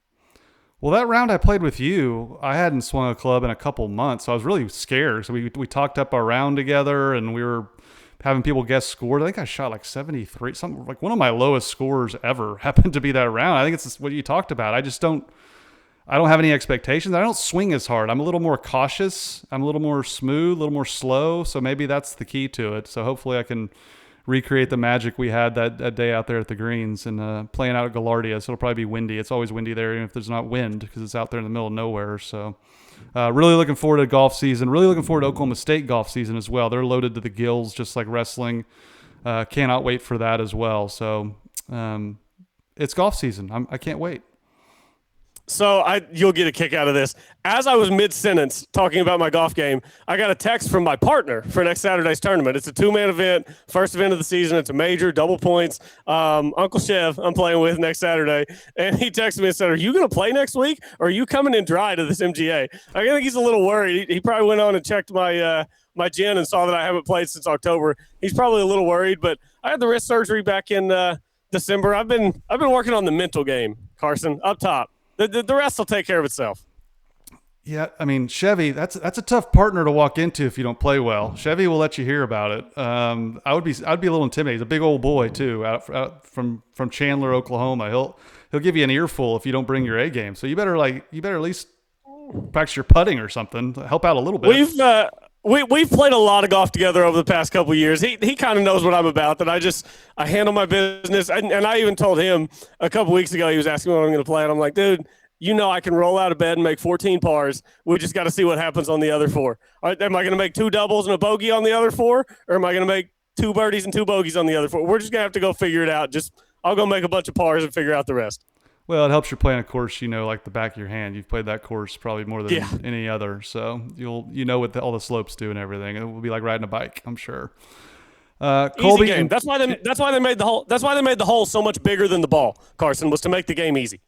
Well, that round I played with you, I hadn't swung a club in a couple months, so I was really scared. So we talked up our round together, and we were having people guess scores. I think I shot like 73, something like one of my lowest scores ever happened to be that round. I think it's what you talked about. I don't have any expectations. I don't swing as hard. I'm a little more cautious. I'm a little more smooth, a little more slow. So maybe that's the key to it. So hopefully I can recreate the magic we had that day out there at the Greens and playing out at Gaillardia. So it'll probably be windy. It's always windy there, even if there's not wind, because it's out there in the middle of nowhere. So really looking forward to golf season. Really looking forward to Oklahoma State golf season as well. They're loaded to the gills, just like wrestling. Cannot wait for that as well. So it's golf season. I can't wait. So you'll get a kick out of this. As I was mid-sentence talking about my golf game, I got a text from my partner for next Saturday's tournament. It's a 2-man event, first event of the season. It's a major, double points. Uncle Chev I'm playing with next Saturday. And he texted me and said, are you going to play next week, or are you coming in dry to this MGA? I think he's a little worried. He probably went on and checked my gin and saw that I haven't played since October. He's probably a little worried, but I had the wrist surgery back in December. I've been working on the mental game, Carson, up top. The rest will take care of itself. Yeah, I mean, Chevy, that's a tough partner to walk into if you don't play well. Chevy will let you hear about it. I'd be a little intimidated. He's a big old boy too, out from Chandler, Oklahoma. He'll give you an earful if you don't bring your A game. So you better at least practice your putting or something. Help out a little bit. We've played a lot of golf together over the past couple of years. He kind of knows what I'm about. That I handle my business. And I even told him a couple weeks ago. He was asking me what I'm going to play, and I'm like, dude, you know I can roll out of bed and make 14 pars. We just got to see what happens on the other 4. All right, am I going to make 2 doubles and a bogey on the other 4, or am I going to make 2 birdies and 2 bogeys on the other 4? We're just going to have to go figure it out. I'll go make a bunch of pars and figure out the rest. Well, it helps you play on a course like the back of your hand. You've played that course probably more than any other, so you know what all the slopes do and everything. It will be like riding a bike, I'm sure. Colby, easy game. That's why they made the hole. That's why they made the hole so much bigger than the ball. Carson, was to make the game easy.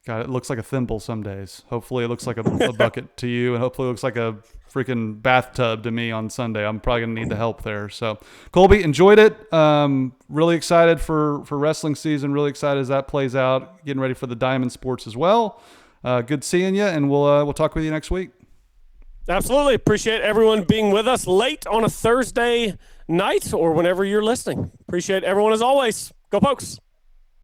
God, it looks like a thimble some days. Hopefully, it looks like a bucket to you, and hopefully, it looks like a freaking bathtub to me on Sunday. I'm probably gonna need the help there. So, Colby, enjoyed it. Really excited for wrestling season. Really excited as that plays out. Getting ready for the Diamond Sports as well. Good seeing you, and we'll talk with you next week. Absolutely. Appreciate everyone being with us late on a Thursday night or whenever you're listening. Appreciate everyone as always. Go Pokes.